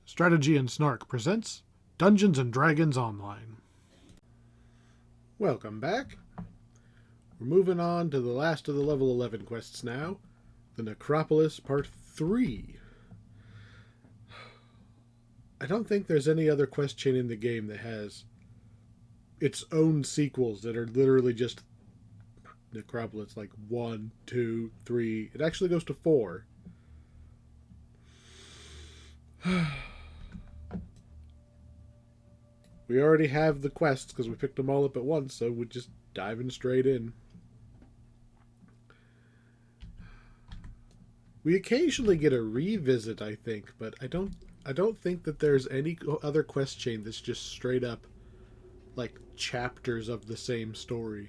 Strategy and Snark presents Dungeons and Dragons Online. Welcome back. We're moving on to the last of the level 11 quests now. The Necropolis Part 3. I don't think there's any other quest chain in the game that has its own sequels that are literally just Necropolis, like 1, 2, 3. It actually goes to 4. We already have the quests because we picked them all up at once, so we're just diving straight in. We occasionally get a revisit, I think, but I don't think that there's any other quest chain that's just straight up like chapters of the same story.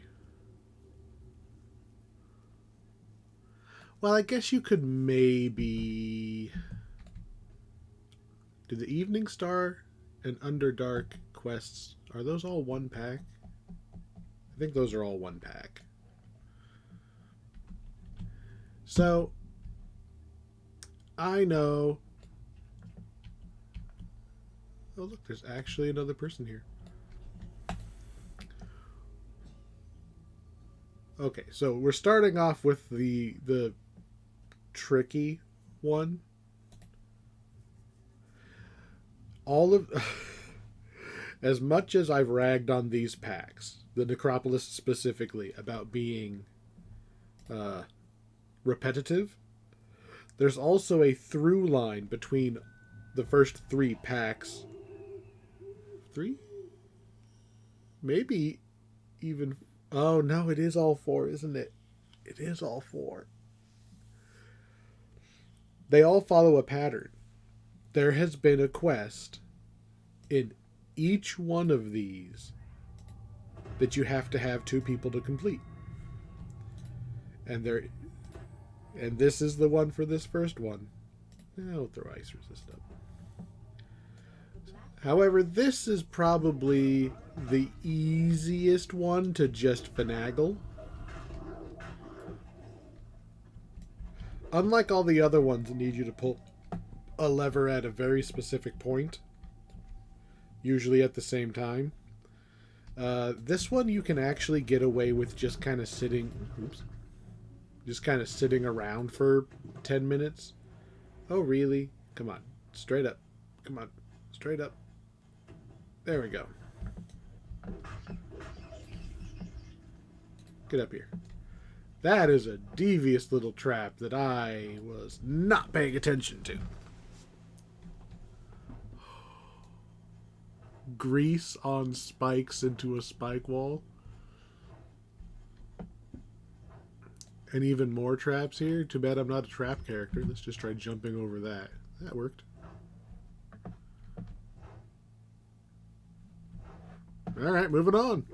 Well, I guess you could maybe do the Evening Star and Underdark quests. Are those all one pack? I think those are all one pack. So, I know... Oh, look, there's actually another person here. Okay, so we're starting off with the tricky one. All of... As much as I've ragged on these packs, the Necropolis specifically, about being repetitive, there's also a through line between the first 3 packs. 3? Maybe even... Oh, no, it is all 4, isn't it? It is all 4. They all follow a pattern. There has been a quest in each one of these that you have to have 2 people to complete. And this is the one for this first one. I'll throw ice resist up. However, this is probably the easiest one to just finagle. Unlike all the other ones that need you to pull a lever at a very specific point, usually at the same time, this one you can actually get away with just kind of sitting... Oops. Just kind of sitting around for 10 minutes. Oh, really? Come on. Straight up. Come on. Straight up. There we go. Get up here. That is a devious little trap that I was not paying attention to. Grease on spikes into a spike wall. And even more traps here. Too bad I'm not a trap character. Let's just try jumping over that. That worked. Alright, moving on.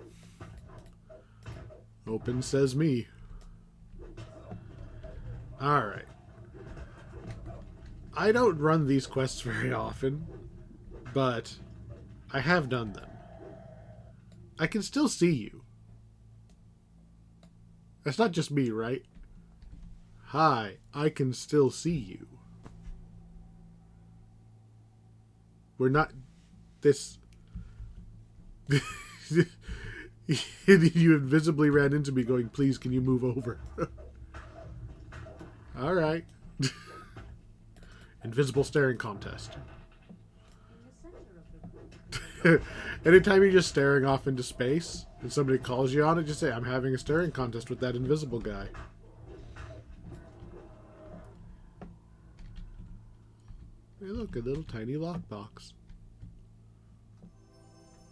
Open says me. Alright. I don't run these quests very often, but I have done them. I can still see you. That's not just me, right? Hi, I can still see you. We're not... This... You invisibly ran into me going, please, can you move over? Alright. Invisible staring contest. Anytime you're just staring off into space and somebody calls you on it, just say, I'm having a staring contest with that invisible guy. Hey, look, a little tiny lockbox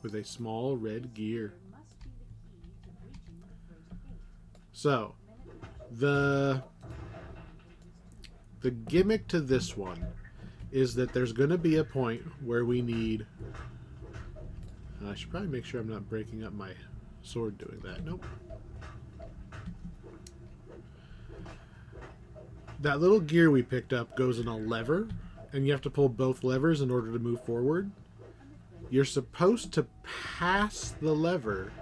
with a small red gear. So, the gimmick to this one is that there's going to be a point where we need... I should probably make sure I'm not breaking up my sword doing that. Nope. That little gear we picked up goes in a lever, and you have to pull both levers in order to move forward. You're supposed to pass the lever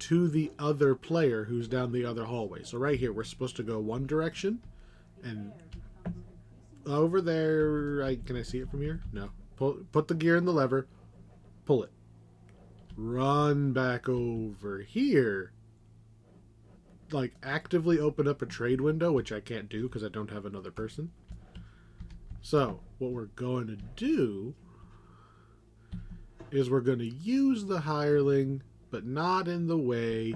to the other player who's down the other hallway. So right here, we're supposed to go one direction, and over there, can I see it from here? No. put the gear in the lever, pull it. Run back over here. Like, actively open up a trade window, which I can't do because I don't have another person. So, what we're going to do is we're going to use the hireling, but not in the way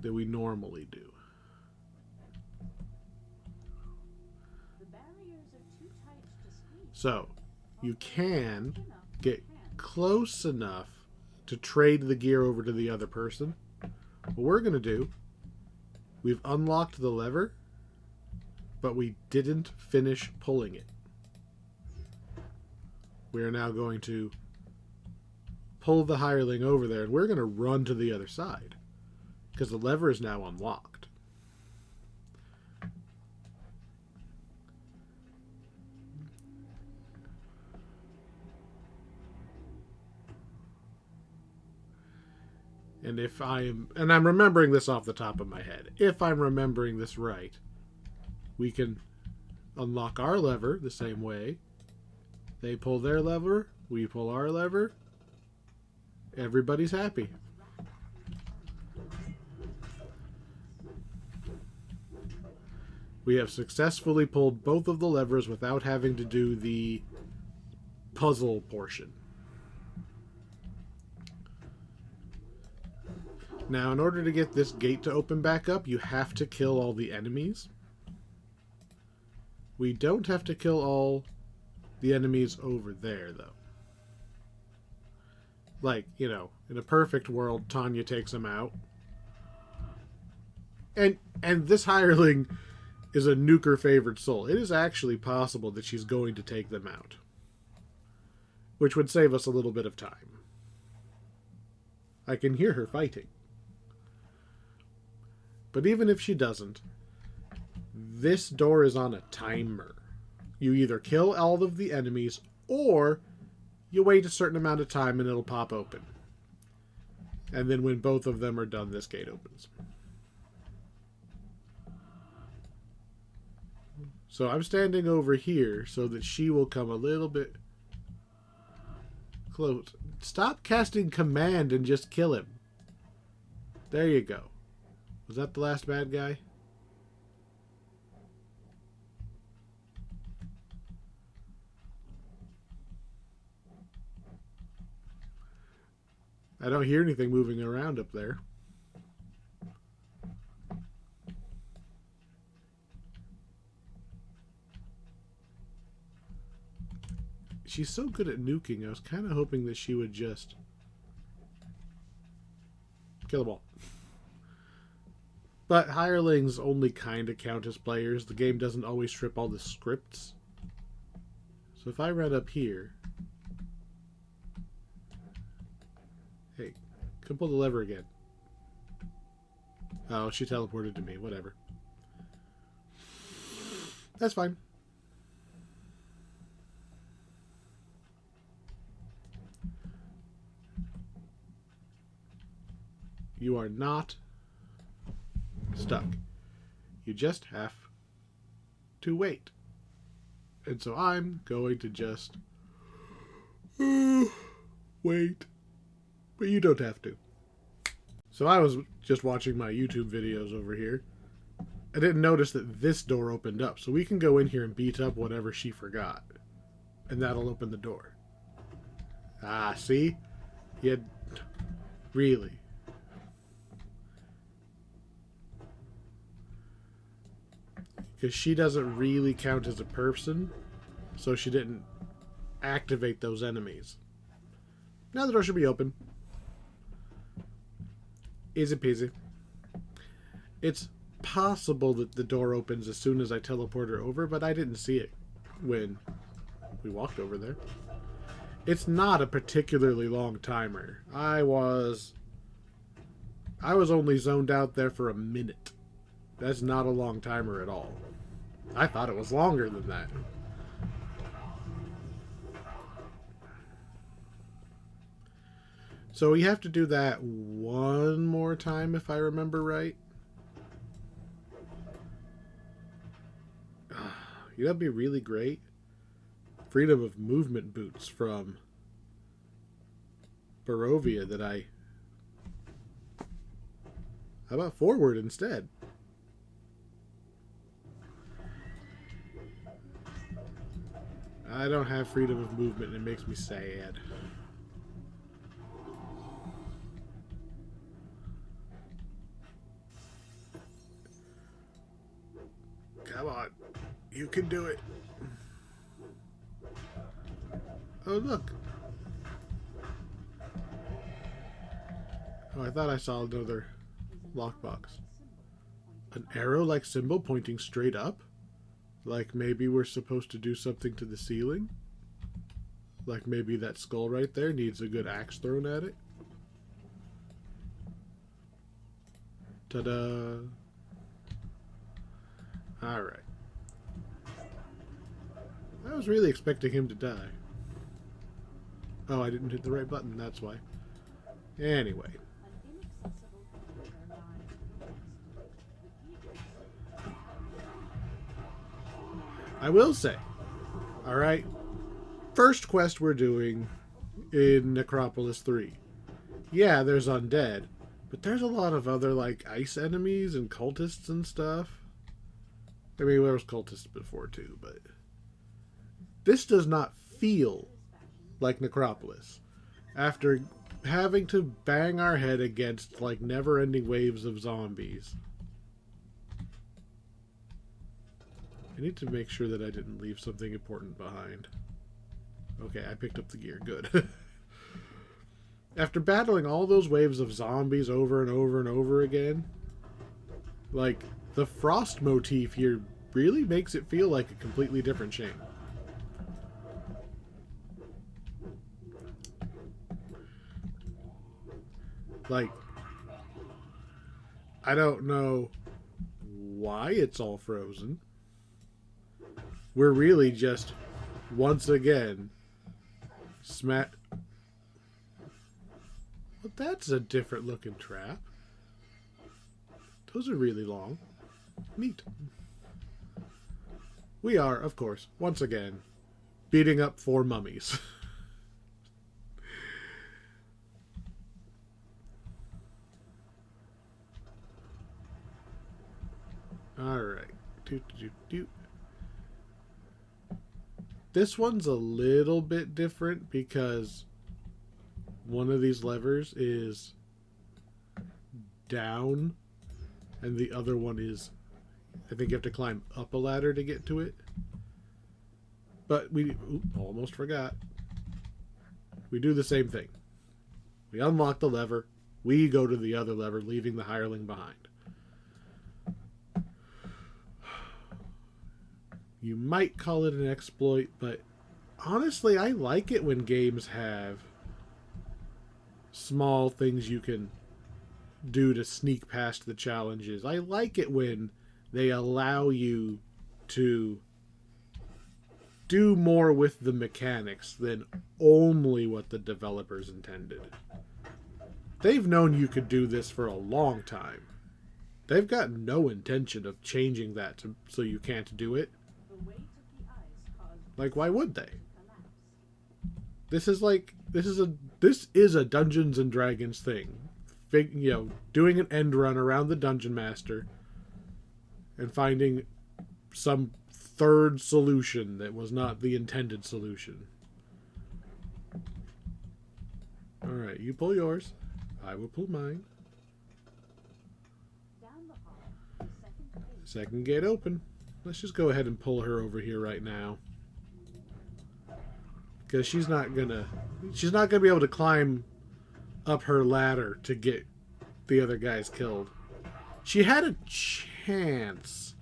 that we normally do. So, you can get close enough to trade the gear over to the other person. What we're going to do, we've unlocked the lever, but we didn't finish pulling it. We are now going to pull the hireling over there, and we're going to run to the other side because the lever is now unlocked. And I'm remembering this off the top of my head. If I'm remembering this right, we can unlock our lever the same way. They pull their lever, we pull our lever. Everybody's happy. We have successfully pulled both of the levers without having to do the puzzle portion. Now, in order to get this gate to open back up, you have to kill all the enemies. We don't have to kill all the enemies over there, though. Like, you know, in a perfect world, Tanya takes them out. And this hireling is a nuker favored soul. It is actually possible that she's going to take them out, which would save us a little bit of time. I can hear her fighting. But even if she doesn't, this door is on a timer. You either kill all of the enemies, or you wait a certain amount of time and it'll pop open. And then when both of them are done, this gate opens. So I'm standing over here so that she will come a little bit close. Stop casting command and just kill him. There you go. Was that the last bad guy? I don't hear anything moving around up there. She's so good at nuking, I was kind of hoping that she would just kill them all. But hirelings only kind of count as players. The game doesn't always strip all the scripts. So if I run up here... Hey, come pull the lever again. Oh, she teleported to me. Whatever. That's fine. You are not stuck. You just have to wait. And so I'm going to just wait. But you don't have to. So I was just watching my YouTube videos over here. I didn't notice that this door opened up. So we can go in here and beat up whatever she forgot. And that'll open the door. Ah, see? You had... Really? Because she doesn't really count as a person, so she didn't activate those enemies. Now the door should be open. Easy peasy. It's possible that the door opens as soon as I teleport her over, but I didn't see it when we walked over there. It's not a particularly long timer. I was only zoned out there for a minute. That's not a long timer at all. I thought it was longer than that. So we have to do that one more time if I remember right. You know, that'd be really great freedom of movement boots from Barovia that I... How about forward instead? I don't have freedom of movement and it makes me sad. Come on. You can do it. Oh, look. Oh, I thought I saw another lockbox. An arrow-like symbol pointing straight up? Like maybe we're supposed to do something to the ceiling? Like maybe that skull right there needs a good axe thrown at it? Ta-da! Alright. I was really expecting him to die. Oh, I didn't hit the right button, that's why. Anyway. I will say, alright, first quest we're doing in Necropolis 3. Yeah, there's undead, but there's a lot of other, like, ice enemies and cultists and stuff. I mean, there was cultists before too, but this does not feel like Necropolis. After having to bang our head against, like, never-ending waves of zombies. I need to make sure that I didn't leave something important behind. Okay, I picked up the gear. Good. After battling all those waves of zombies over and over and over again, like, the frost motif here really makes it feel like a completely different chain. Like, I don't know why it's all frozen. We're really just, once again, Well, that's a different looking trap. Those are really long. Neat. We are, of course, once again, beating up 4 mummies. Alright. This one's a little bit different because one of these levers is down and the other one is, I think you have to climb up a ladder to get to it. But we almost forgot. We do the same thing. We unlock the lever, we go to the other lever, leaving the hireling behind. You might call it an exploit, but honestly, I like it when games have small things you can do to sneak past the challenges. I like it when they allow you to do more with the mechanics than only what the developers intended. They've known you could do this for a long time. They've got no intention of changing that so you can't do it. Like, why would they? This is a Dungeons and Dragons thing. Doing an end run around the Dungeon Master and finding some third solution that was not the intended solution. Alright, you pull yours. I will pull mine. Second gate open. Let's just go ahead and pull her over here right now. Because she's not gonna be able to climb up her ladder to get the other guys killed. She had a chance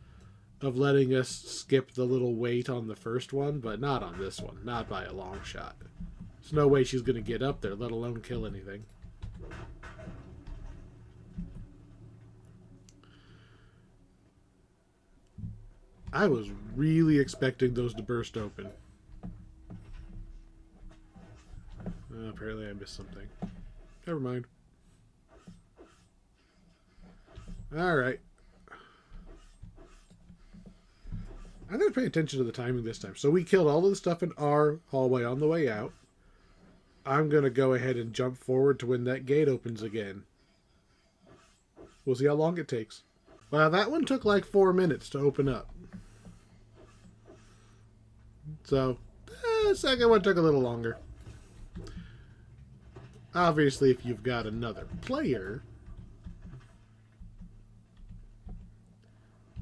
of letting us skip the little wait on the first one, but not on this one. Not by a long shot. There's no way she's gonna get up there, let alone kill anything. I was really expecting those to burst open. Apparently I missed something. Never mind. Alright. I'm going to pay attention to the timing this time. So we killed all of the stuff in our hallway on the way out. I'm going to go ahead and jump forward to when that gate opens again. We'll see how long it takes. Well, that one took like 4 minutes to open up. So, the second one took a little longer. Obviously, if you've got another player,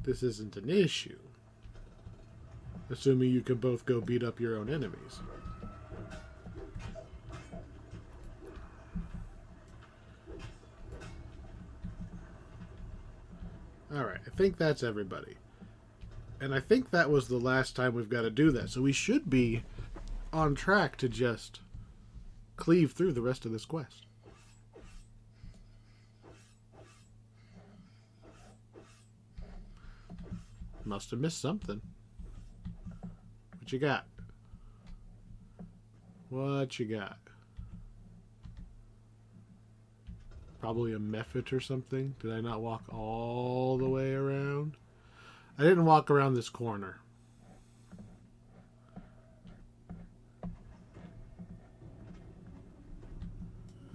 this isn't an issue. Assuming you can both go beat up your own enemies. Alright, I think that's everybody. And I think that was the last time we've got to do that. So we should be on track to just cleave through the rest of this quest. Must have missed something. What you got? What you got? Probably a method or something. Did I not walk all the way around? I didn't walk around this corner.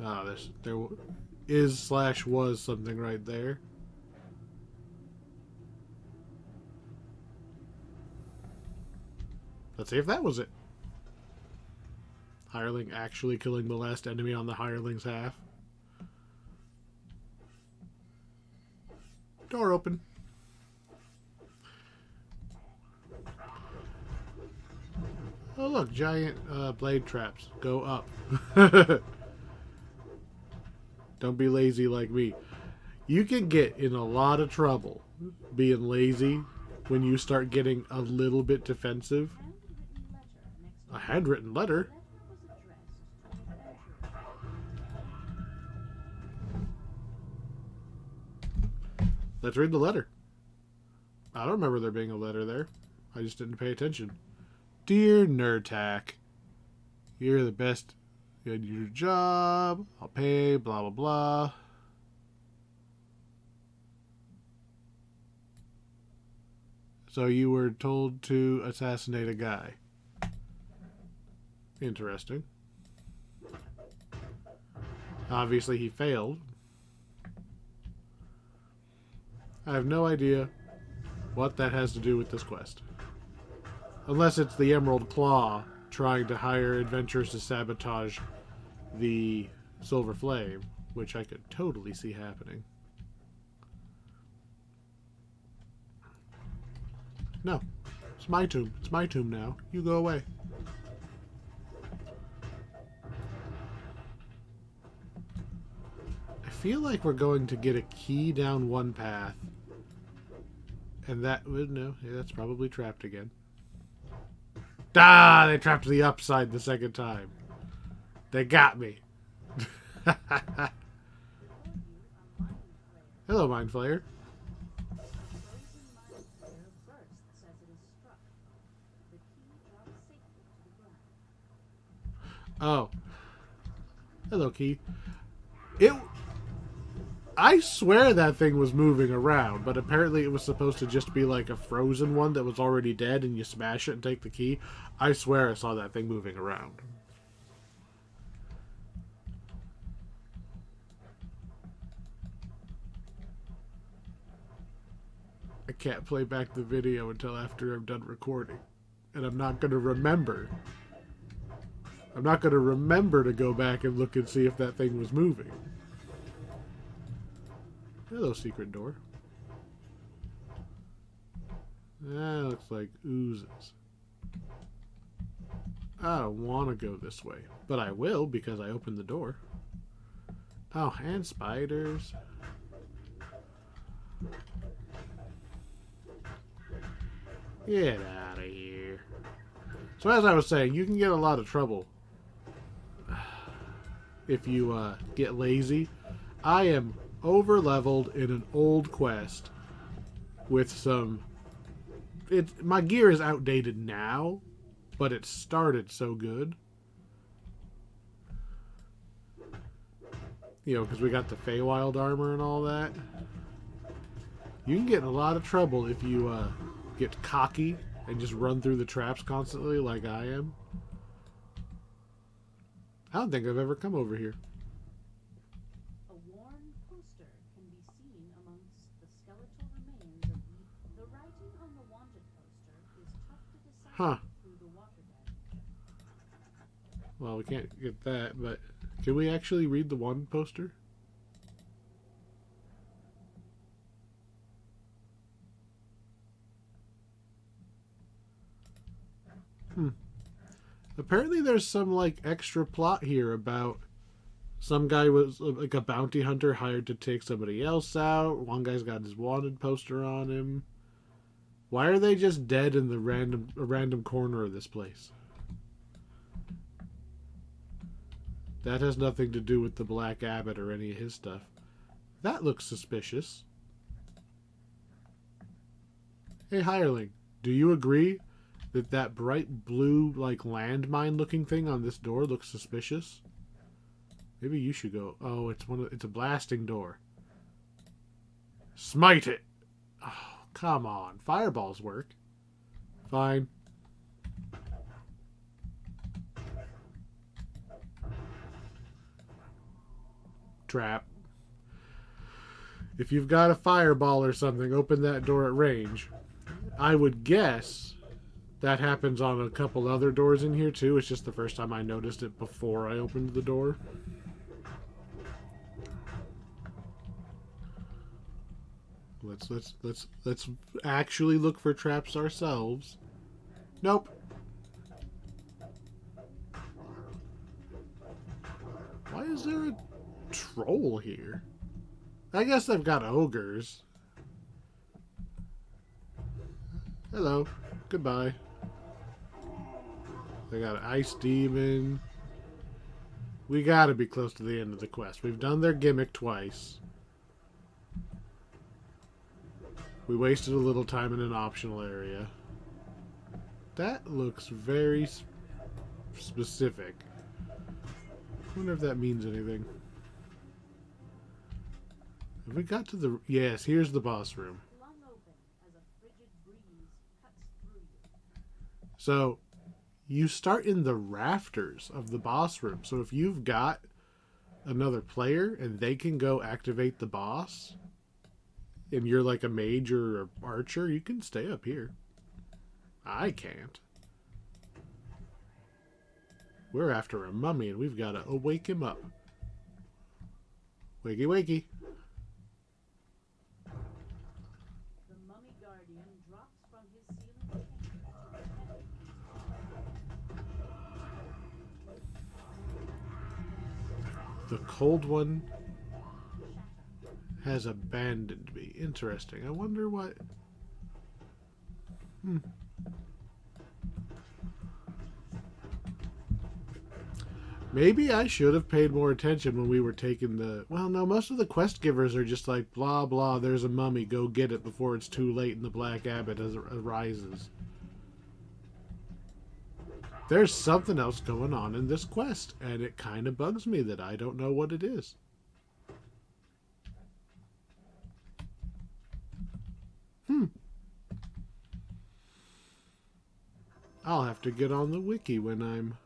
Oh, there is/was something right there. Let's see if that was it. Hireling actually killing the last enemy on the hireling's half. Door open. Oh look, giant blade traps. Go up. Don't be lazy like me. You can get in a lot of trouble being lazy when you start getting a little bit defensive. A handwritten letter? Let's read the letter. I don't remember there being a letter there. I just didn't pay attention. Dear Nerdtac, you're the best at your job. I'll pay, blah, blah, blah. So you were told to assassinate a guy. Interesting. Obviously he failed. I have no idea what that has to do with this quest. Unless it's the Emerald Claw trying to hire adventurers to sabotage the Silver Flame, which I could totally see happening. No. It's my tomb. It's my tomb now. You go away. I feel like we're going to get a key down one path. And that... No, yeah, that's probably trapped again. Ah! They trapped the upside the second time. They got me. Hello, Mind Flayer. Oh. Hello, Key. I swear that thing was moving around, but apparently it was supposed to just be like a frozen one that was already dead and you smash it and take the key. I swear I saw that thing moving around. I can't play back the video until after I'm done recording. And I'm not going to remember. I'm not going to remember to go back and look and see if that thing was moving. Hello, secret door. That looks like oozes. I don't want to go this way, but I will because I opened the door. Oh, and spiders. Get out of here. So as I was saying, you can get a lot of trouble if you get lazy. I am over-leveled in an old quest with some... my gear is outdated now, but it started so good. You know, because we got the Feywild armor and all that. You can get in a lot of trouble if you get cocky and just run through the traps constantly like I am? I don't think I've ever come over here. A worn poster can be seen amongst the skeletal remains of the writing on the wanted poster is tough to decipher through the waterbed. Well, we can't get that, but can we actually read the wanted poster? Apparently there's some like extra plot here about some guy was like a bounty hunter hired to take somebody else out. One guy's got his wanted poster on him. Why are they just dead in the random corner of this place? That has nothing to do with the Black Abbot or any of his stuff. That looks suspicious. Hey, hireling, do you agree that bright blue, like, landmine looking thing on this door looks suspicious? Maybe you should go. Oh, it's a blasting door. Smite it! Oh, come on. Fireballs work. Fine. Trap. If you've got a fireball or something, open that door at range. I would guess that happens on a couple other doors in here too. It's just the first time I noticed it before I opened the door. Let's actually look for traps ourselves. Nope. Why is there a troll here? I guess they've got ogres. Hello. Goodbye. They got an ice demon. We gotta be close to the end of the quest. We've done their gimmick twice. We wasted a little time in an optional area. That looks very specific. I wonder if that means anything. Have we got to the... Yes, here's the boss room. So, you start in the rafters of the boss room. So if you've got another player and they can go activate the boss, and you're like a mage or an archer, you can stay up here. I can't. We're after a mummy and we've got to wake him up. Wakey wakey. The mummy guardian drops from his ceiling chamber. The cold one has abandoned me. Interesting. I wonder what... Maybe I should have paid more attention when we were taking the... Well, no, most of the quest givers are just like, blah, blah, there's a mummy, go get it before it's too late and the Black Abbot arises. There's something else going on in this quest, and it kind of bugs me that I don't know what it is. I'll have to get on the wiki when I'm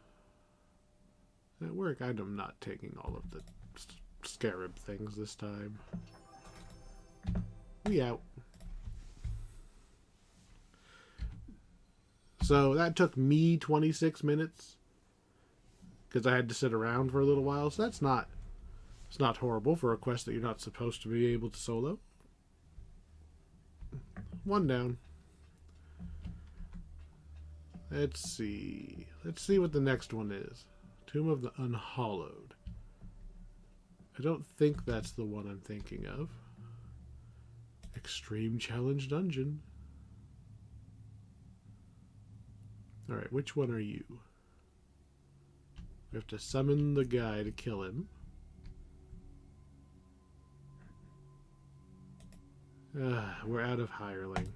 at work. I'm not taking all of the scarab things this time. We out. So that took me 26 minutes because I had to sit around for a little while. So it's not horrible for a quest that you're not supposed to be able to solo. One down. Let's see what the next one is. Tomb of the Unhallowed. I don't think that's the one I'm thinking of. Extreme Challenge Dungeon. Alright, which one are you? We have to summon the guy to kill him. We're out of hireling.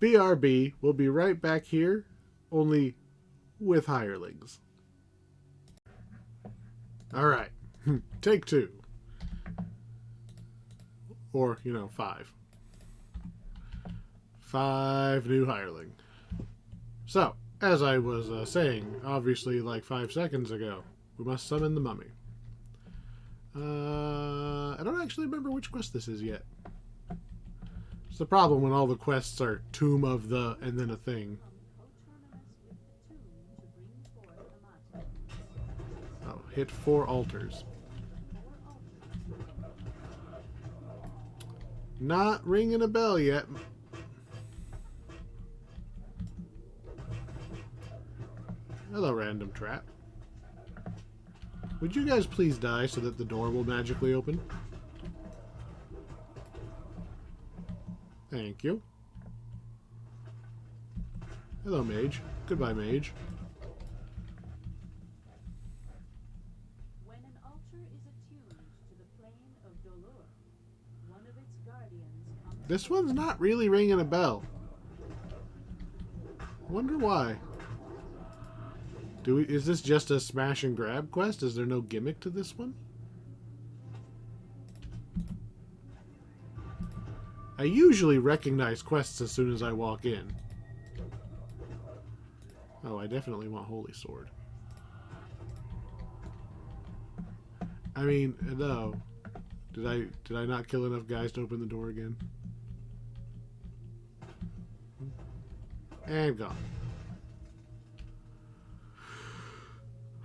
BRB, we'll be right back here, only with hirelings. Alright, take two. Or, 5. 5 new hireling. So, as I was saying, obviously like 5 seconds ago, we must summon the mummy. I don't actually remember which quest this is yet. It's the problem when all the quests are Tomb of the and then a thing. Oh, hit 4 altars. Not ringing a bell yet. Hello, random trap. Would you guys please die so that the door will magically open? Thank you. Hello, mage. Goodbye, mage. When an altar is attuned to the plane of Dolor, one of its guardians comes. This one's not really ringing a bell. Wonder why. Is this just a smash and grab quest? Is there no gimmick to this one? I usually recognize quests as soon as I walk in. Oh, I definitely want Holy Sword. I mean, no. Did I not kill enough guys to open the door again? And gone.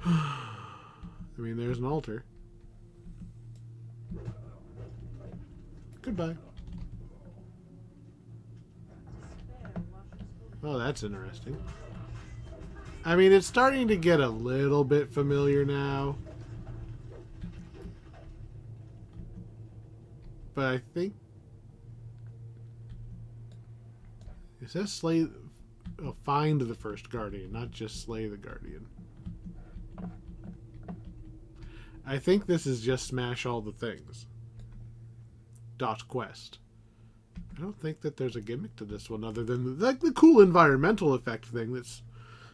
I mean, there's an altar. Goodbye. Oh, that's interesting. I mean, it's starting to get a little bit familiar now. But I think... It says slay... Oh, find the first guardian, not just slay the guardian. I think this is just smash all the things. .quest. I don't think that there's a gimmick to this one other than the cool environmental effect thing that's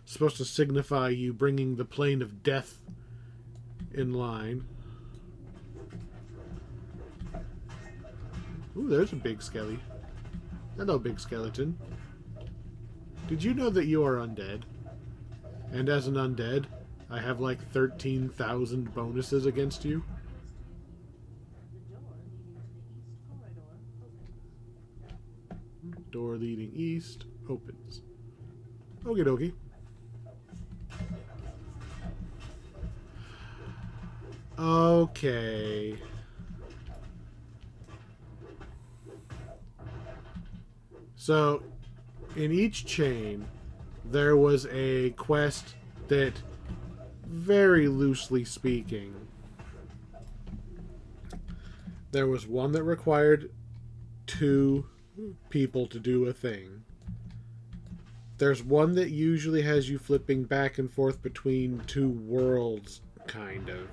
supposed to signify you bringing the plane of death in line. Ooh, there's a big skelly. Hello, big skeleton. Did you know that you are undead? And as an undead, I have like 13,000 bonuses against you. Door leading east opens. Okie dokie. Okay. So, in each chain, there was a quest that, very loosely speaking, there was one that required 2 people to do a thing. There's one that usually has you flipping back and forth between 2 worlds, kind of.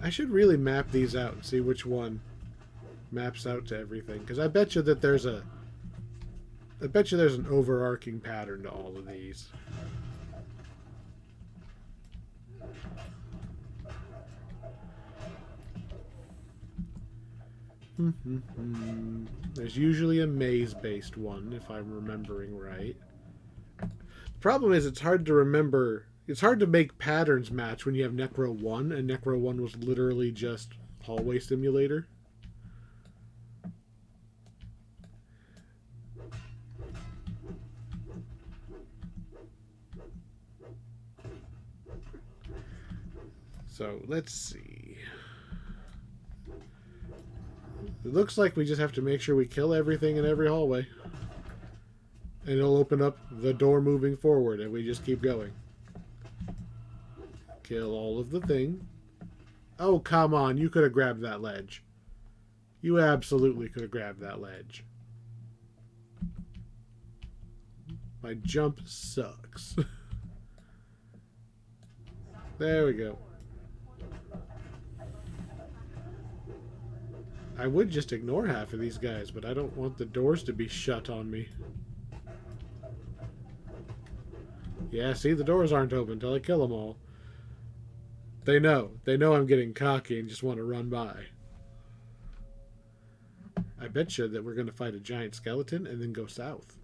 I should really map these out and see which one maps out to everything, because I bet you that there's an overarching pattern to all of these. There's usually a maze-based one, if I'm remembering right. The problem is it's hard to remember. It's hard to make patterns match when you have Necro 1, and Necro 1 was literally just hallway simulator. So, let's see. It looks like we just have to make sure we kill everything in every hallway. And it'll open up the door moving forward, and we just keep going. Kill all of the thing. Oh, come on. You could have grabbed that ledge. You absolutely could have grabbed that ledge. My jump sucks. There we go. I would just ignore half of these guys, but I don't want the doors to be shut on me. Yeah, see, the doors aren't open until I kill them all. They know. They know I'm getting cocky and just want to run by. I bet you that we're going to fight a giant skeleton and then go south.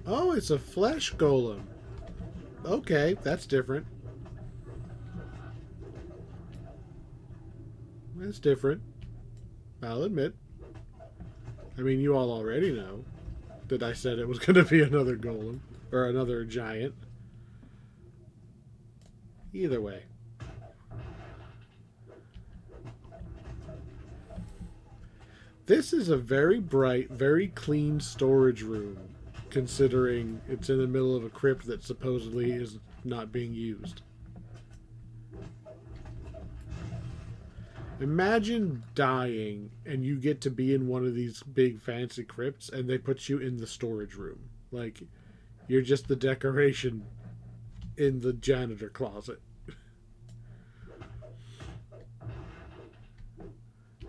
Oh, it's a flesh golem. Okay, that's different. That's different. I'll admit. I mean, you all already know that I said it was going to be another golem. Or another giant. Either way. This is a very bright, very clean storage room, considering it's in the middle of a crypt that supposedly is not being used. Imagine dying and you get to be in one of these big fancy crypts and they put you in the storage room. Like, you're just the decoration in the janitor closet.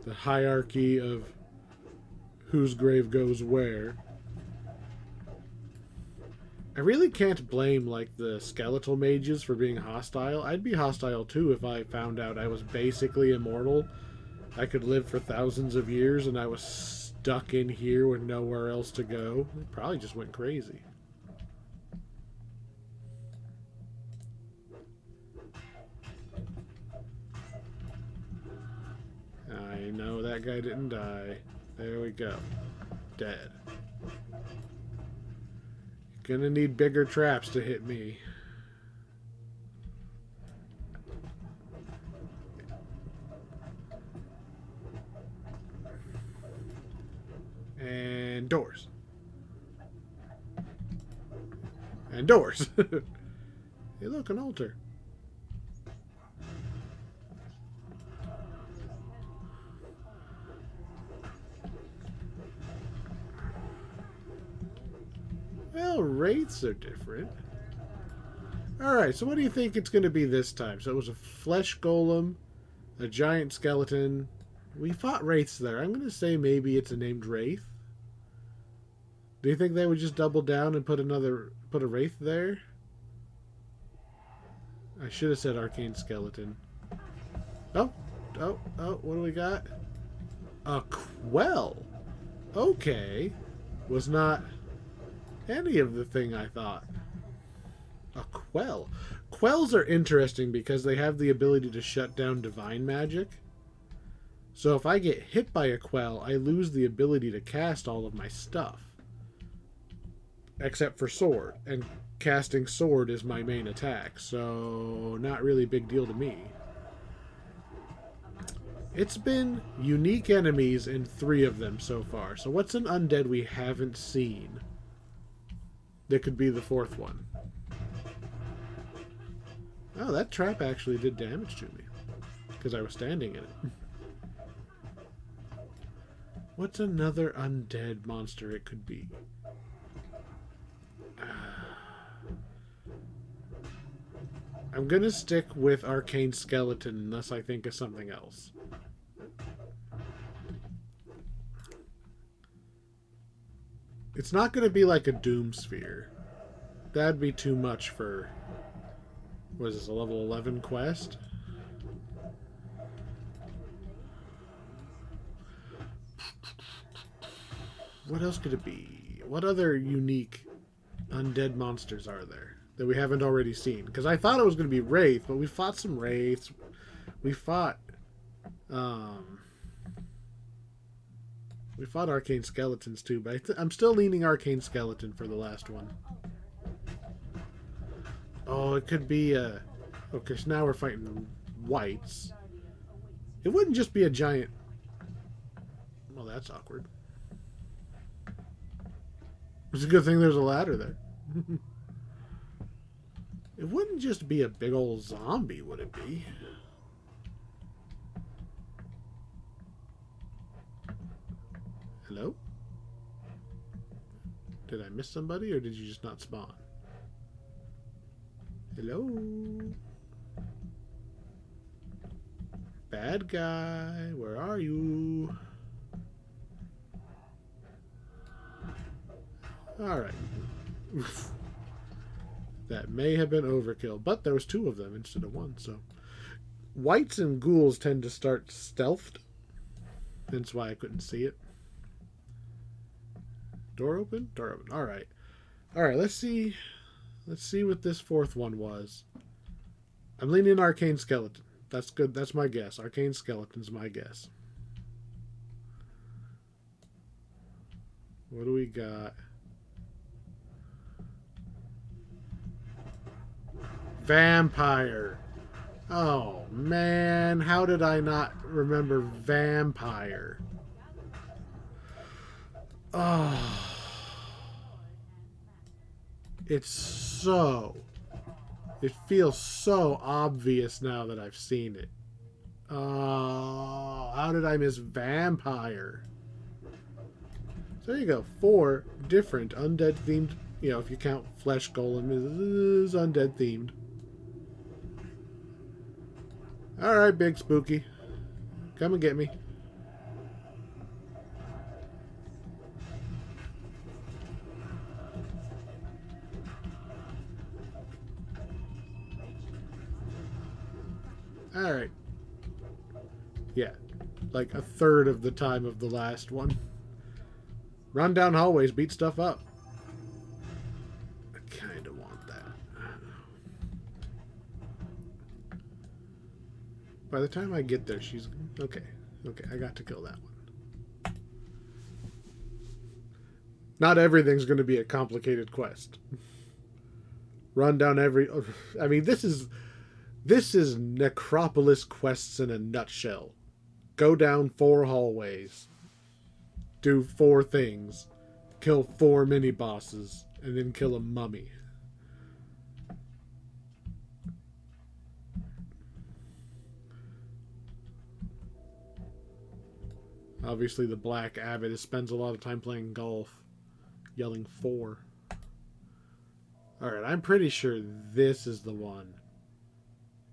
The hierarchy of whose grave goes where. I really can't blame, like, the skeletal mages for being hostile. I'd be hostile too if I found out I was basically immortal. I could live for thousands of years and I was stuck in here with nowhere else to go. I probably just went crazy. I know that guy didn't die. There we go. Dead. Gonna need bigger traps to hit me. And doors. And doors. Hey, look, an altar. Well, wraiths are different. Alright, so what do you think it's going to be this time? So it was a flesh golem, a giant skeleton. We fought wraiths there. I'm going to say maybe it's a named wraith. Do you think they would just double down and put a wraith there? I should have said arcane skeleton. Oh, what do we got? A quell. Okay. Was not any of the thing I thought. A quell. Quells are interesting because they have the ability to shut down divine magic. So if I get hit by a quell, I lose the ability to cast all of my stuff. Except for sword. And casting sword is my main attack. So not really a big deal to me. It's been unique enemies in 3 of them so far. So what's an undead we haven't seen that could be the 4th one? Oh, that trap actually did damage to me. Because I was standing in it. What's another undead monster it could be? I'm gonna stick with Arcane Skeleton unless I think of something else. It's not gonna be like a Doom Sphere. That'd be too much for... What is this, a level 11 quest? What else could it be? What other unique undead monsters are there that we haven't already seen? Because I thought it was going to be Wraith, but we fought some Wraiths. We fought Arcane Skeletons too, but I'm still leaning Arcane Skeleton for the last one. Oh, it could be a... Okay, so now we're fighting Wights. It wouldn't just be a giant... Well, that's awkward. It's a good thing there's a ladder there. It wouldn't just be a big old zombie, would it be? Hello? Did I miss somebody, or did you just not spawn? Hello? Bad guy, where are you? Alright. That may have been overkill, but there was 2 of them instead of 1, so... Wights and ghouls tend to start stealthed. That's why I couldn't see it. Door open? Door open. Alright. Alright, let's see. Let's see what this 4th one was. I'm leaning Arcane Skeleton. That's good. That's my guess. Arcane Skeleton's my guess. What do we got? Vampire. Oh, man. How did I not remember vampire? Oh. It's so... It feels so obvious now that I've seen it. Oh, how did I miss vampire? So there you go. 4 different undead themed... You know, if you count Flesh Golem is undead themed. Alright, Big Spooky. Come and get me. Alright. Yeah. Like a third of the time of the last one. Run down hallways, beat stuff up. I kinda want that. By the time I get there, she's... Okay. Okay, I got to kill that one. Not everything's going to be a complicated quest. Run down every... I mean, this is Necropolis quests in a nutshell. Go down 4 hallways. Do 4 things. Kill 4 mini-bosses. And then kill a mummy. Obviously, the Black Abbot spends a lot of time playing golf. Yelling 4. Alright, I'm pretty sure this is the one.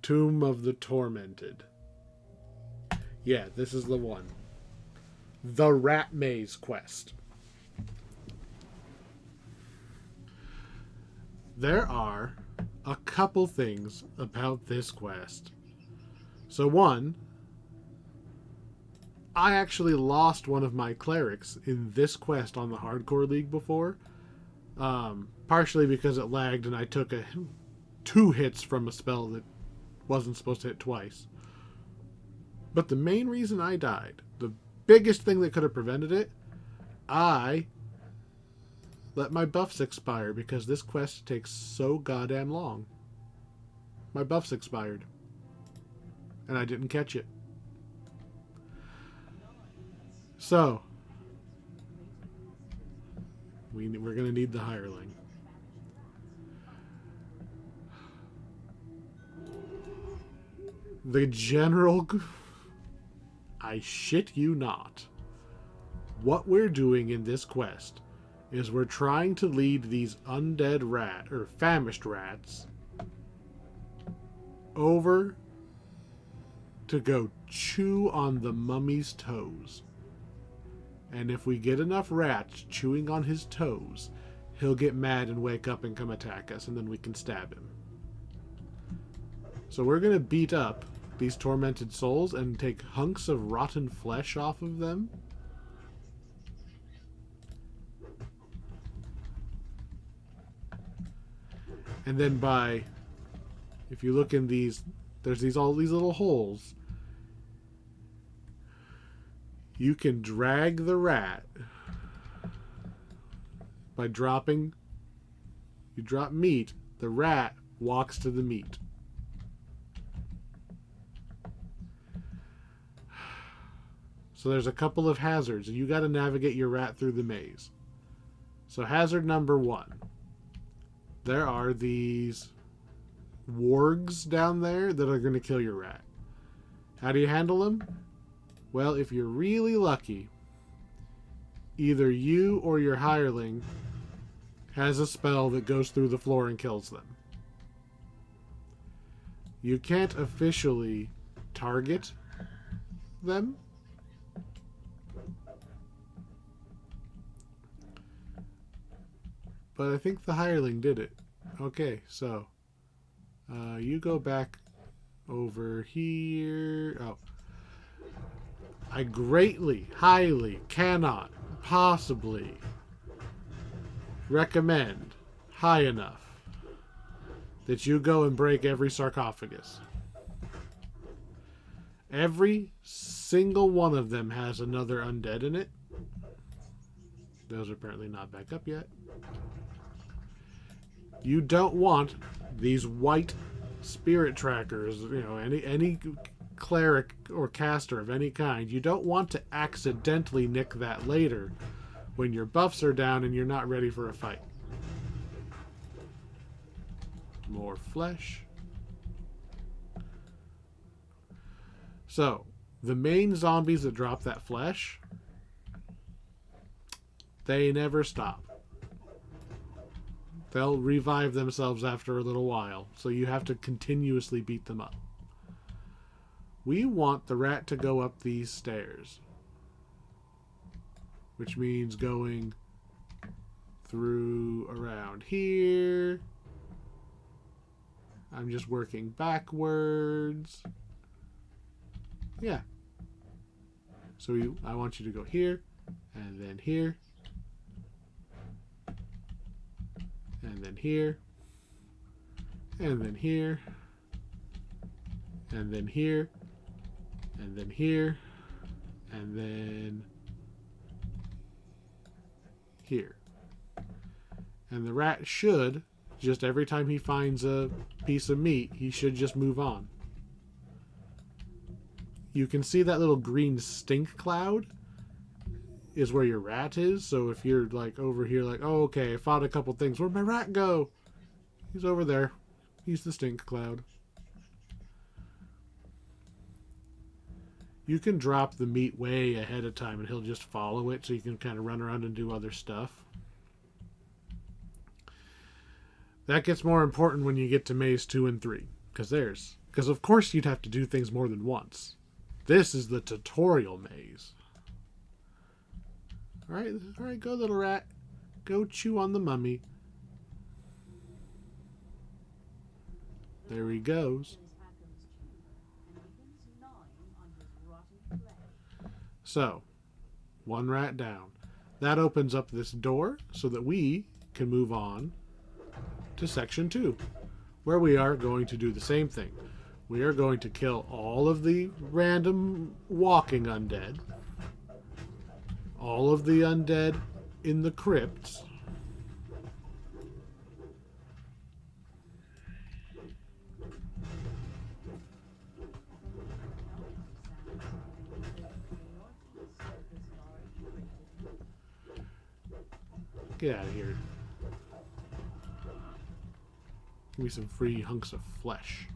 Tomb of the Tormented. Yeah, this is the one. The Rat Maze quest. There are a couple things about this quest. So one, I actually lost one of my clerics in this quest on the Hardcore League before. Partially because it lagged and I took 2 hits from a spell that wasn't supposed to hit twice. But the main reason I died, the biggest thing that could have prevented it, I let my buffs expire because this quest takes so goddamn long. My buffs expired. And I didn't catch it. So, we're going to need the hireling. The general... I shit you not. What we're doing in this quest is we're trying to lead these undead rat, or famished rats, over to go chew on the mummy's toes. And if we get enough rats chewing on his toes, he'll get mad and wake up and come attack us, and then we can stab him. So we're going to beat up these tormented souls and take hunks of rotten flesh off of them. And then if you look in these, there's all these little holes. You can drag the rat by dropping. You drop meat, the rat walks to the meat. So there's a couple of hazards, and you got to navigate your rat through the maze. So hazard number 1. There are these wargs down there that are going to kill your rat. How do you handle them? Well, if you're really lucky, either you or your hireling has a spell that goes through the floor and kills them. You can't officially target them. But I think the hireling did it. Okay, so you go back over here. Oh, I greatly, highly cannot possibly recommend high enough that you go and break every sarcophagus. Every single one of them has another undead in it. Those are apparently not back up yet. You don't want these white spirit trackers, you know, any cleric or caster of any kind. You don't want to accidentally nick that later when your buffs are down and you're not ready for a fight. More flesh. So, the main zombies that drop that flesh, they never stop. They'll revive themselves after a little while, so you have to continuously beat them up. We want the rat to go up these stairs, which means going through around here. I'm just working backwards. Yeah. So I want you to go here, and then here, and then here, and then here, and then here, and then here, and then here. And the rat should, just every time he finds a piece of meat, he should just move on. You can see that little green stink cloud is where your rat is. So if you're like over here like, oh, okay, I fought a couple things. Where'd my rat go? He's over there. He's the stink cloud. You can drop the meat way ahead of time and he'll just follow it so you can kind of run around and do other stuff. That gets more important when you get to maze 2 and 3. Because of course you'd have to do things more than once. This is the tutorial maze. Alright, go little rat. Go chew on the mummy. There he goes. So, one rat down. That opens up this door so that we can move on to section 2, where we are going to do the same thing. We are going to kill all of the random walking undead, all of the undead in the crypts, get out of here. Give me some free hunks of flesh.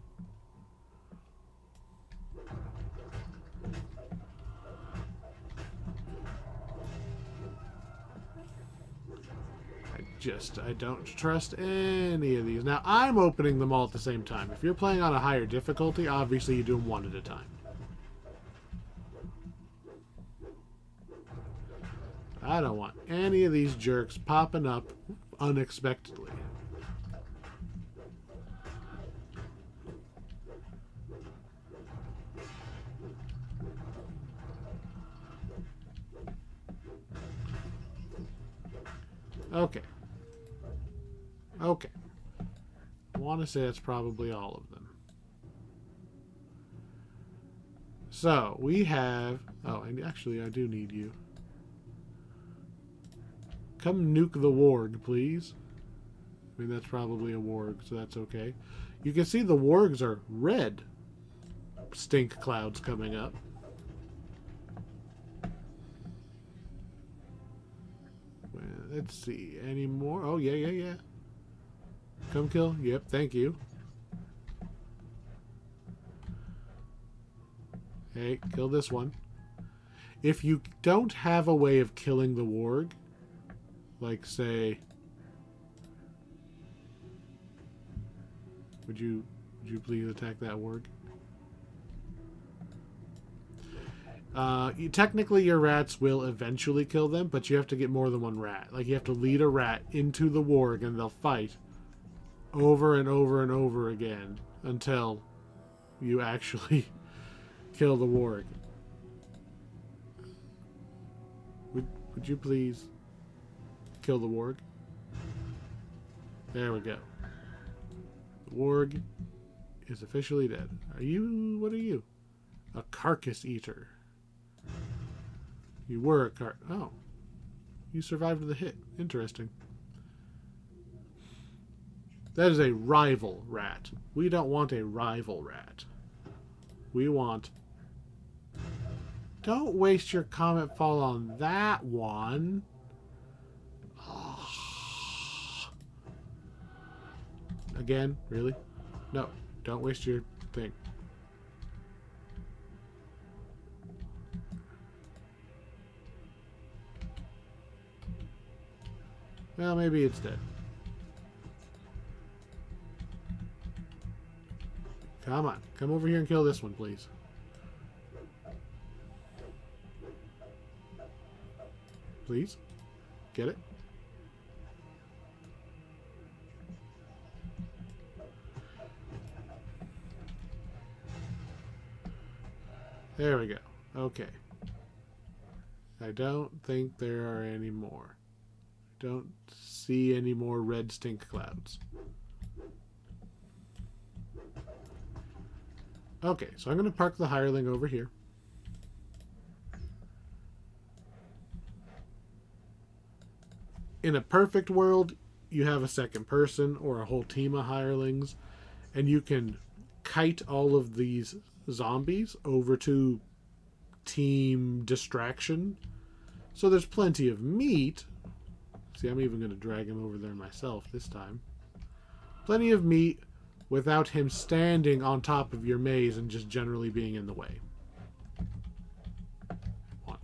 I don't trust any of these. Now, I'm opening them all at the same time. If you're playing on a higher difficulty, obviously you do them one at a time. I don't want any of these jerks popping up unexpectedly. Okay. Okay. I want to say that's probably all of them. So, we have... Oh, and actually, I do need you. Come nuke the warg, please. I mean, that's probably a warg, so that's okay. You can see the wargs are red stink clouds coming up. Well, let's see. Any more? Oh, yeah. Come kill. Yep, thank you. Hey, kill this one. If you don't have a way of killing the warg, like say, would you please attack that warg? Technically your rats will eventually kill them, but you have to get more than one rat. Like you have to lead a rat into the warg and they'll fight. over and over and over again until you actually kill the warg. Would you please kill the warg? There we go. The warg is officially dead. What are you? A carcass eater. You were a oh. You survived the hit. Interesting. That is a rival rat. We don't want a rival rat. We want... Don't waste your comet fall on that one. Oh. Again? Really? No. Don't waste your thing. Well, maybe it's dead. Come on. Come over here and kill this one, please. Please? Get it? There we go. Okay. I don't think there are any more. Don't see any more red stink clouds. Okay, so I'm going to park the hireling over here. In a perfect world, you have a second person or a whole team of hirelings, and you can kite all of these zombies over to team distraction. So there's plenty of meat. See, I'm even going to drag him over there myself this time. Plenty of meat without him standing on top of your maze and just generally being in the way. Want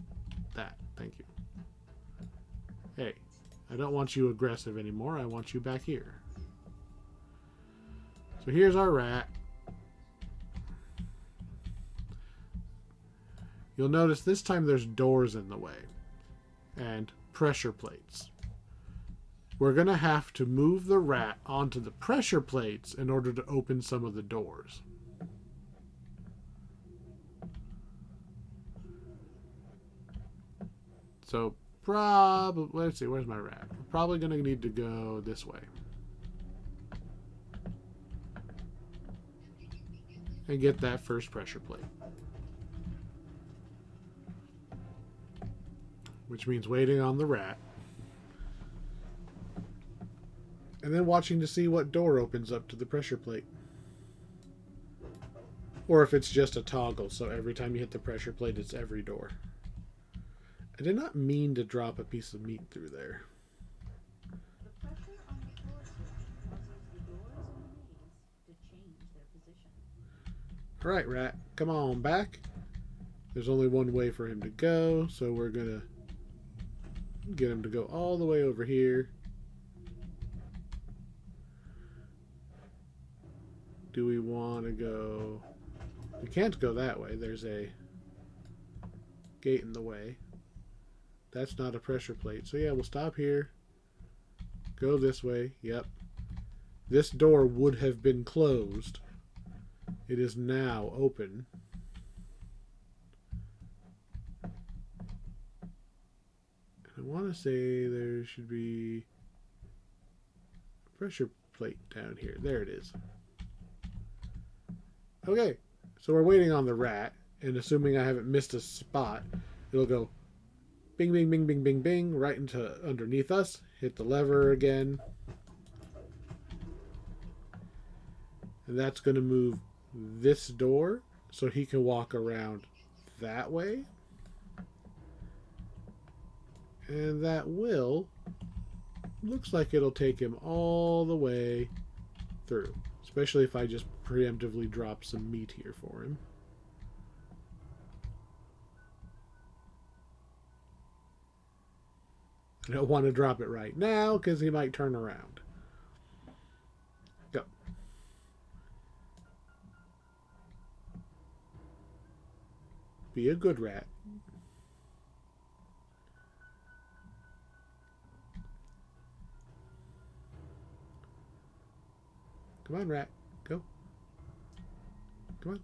that. Thank you. Hey, I don't want you aggressive anymore. I want you back here. So here's our rat. You'll notice this time there's doors in the way and pressure plates. We're going to have to move the rat onto the pressure plates in order to open some of the doors. So, let's see, where's my rat? We're probably going to need to go this way. And get that first pressure plate. Which means waiting on the rat. And then watching to see what door opens up to the pressure plate. Or if it's just a toggle, so every time you hit the pressure plate, it's every door. I did not mean to drop a piece of meat through there. The pressure on the floor switch causes the doors in the maze to change their position. Alright, rat. Come on back. There's only one way for him to go, so we're going to get him to go all the way over here. Do we want to go... We can't go that way. There's a gate in the way. That's not a pressure plate. So yeah, we'll stop here. Go this way. Yep. This door would have been closed. It is now open. I want to say there should be a pressure plate down here. There it is. Okay, so we're waiting on the rat, and assuming I haven't missed a spot, it'll go bing, bing, bing, bing, bing, bing, right into underneath us. Hit the lever again. And that's going to move this door so he can walk around that way. And that will, looks like it'll take him all the way through. Especially if I just preemptively drop some meat here for him. I don't want to drop it right now because he might turn around. Go. Be a good rat. Come on, rat. Go. Come on.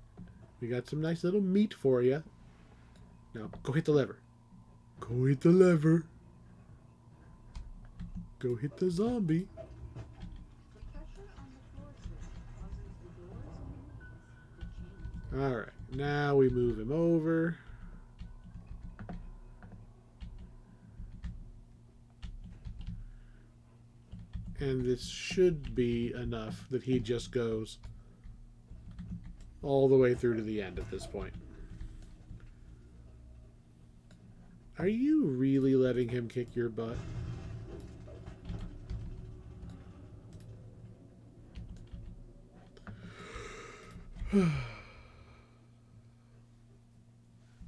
We got some nice little meat for you. Now, go hit the lever. Go hit the lever. Go hit the zombie. The pressure on the floor switch causes the doors in the maze to change. Alright, now we move him over. And this should be enough that he just goes all the way through to the end at this point. Are you really letting him kick your butt?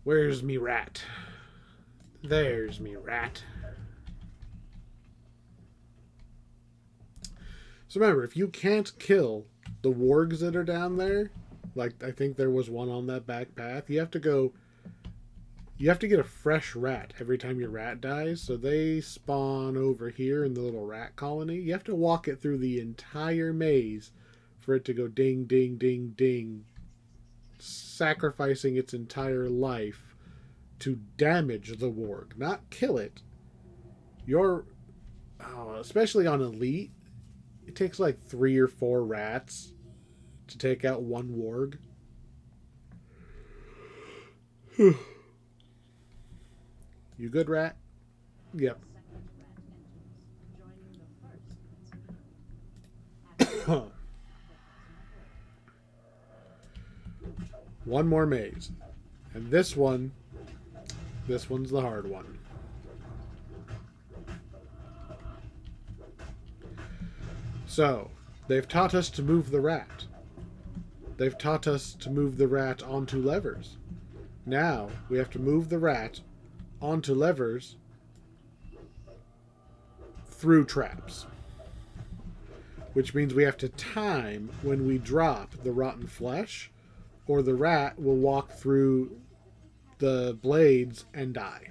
Where's me rat? There's me rat. So remember, if you can't kill the wargs that are down there, like I think there was one on that back path, you have to get a fresh rat every time your rat dies. So they spawn over here in the little rat colony. You have to walk it through the entire maze for it to go ding, ding, ding, ding, sacrificing its entire life to damage the warg, not kill it. Especially on Elite, it takes like 3 or 4 rats to take out one warg. You good, rat? Yep. One more maze. And this one's the hard one. So, they've taught us to move the rat. They've taught us to move the rat onto levers. Now, we have to move the rat onto levers through traps. Which means we have to time when we drop the rotten flesh, or the rat will walk through the blades and die.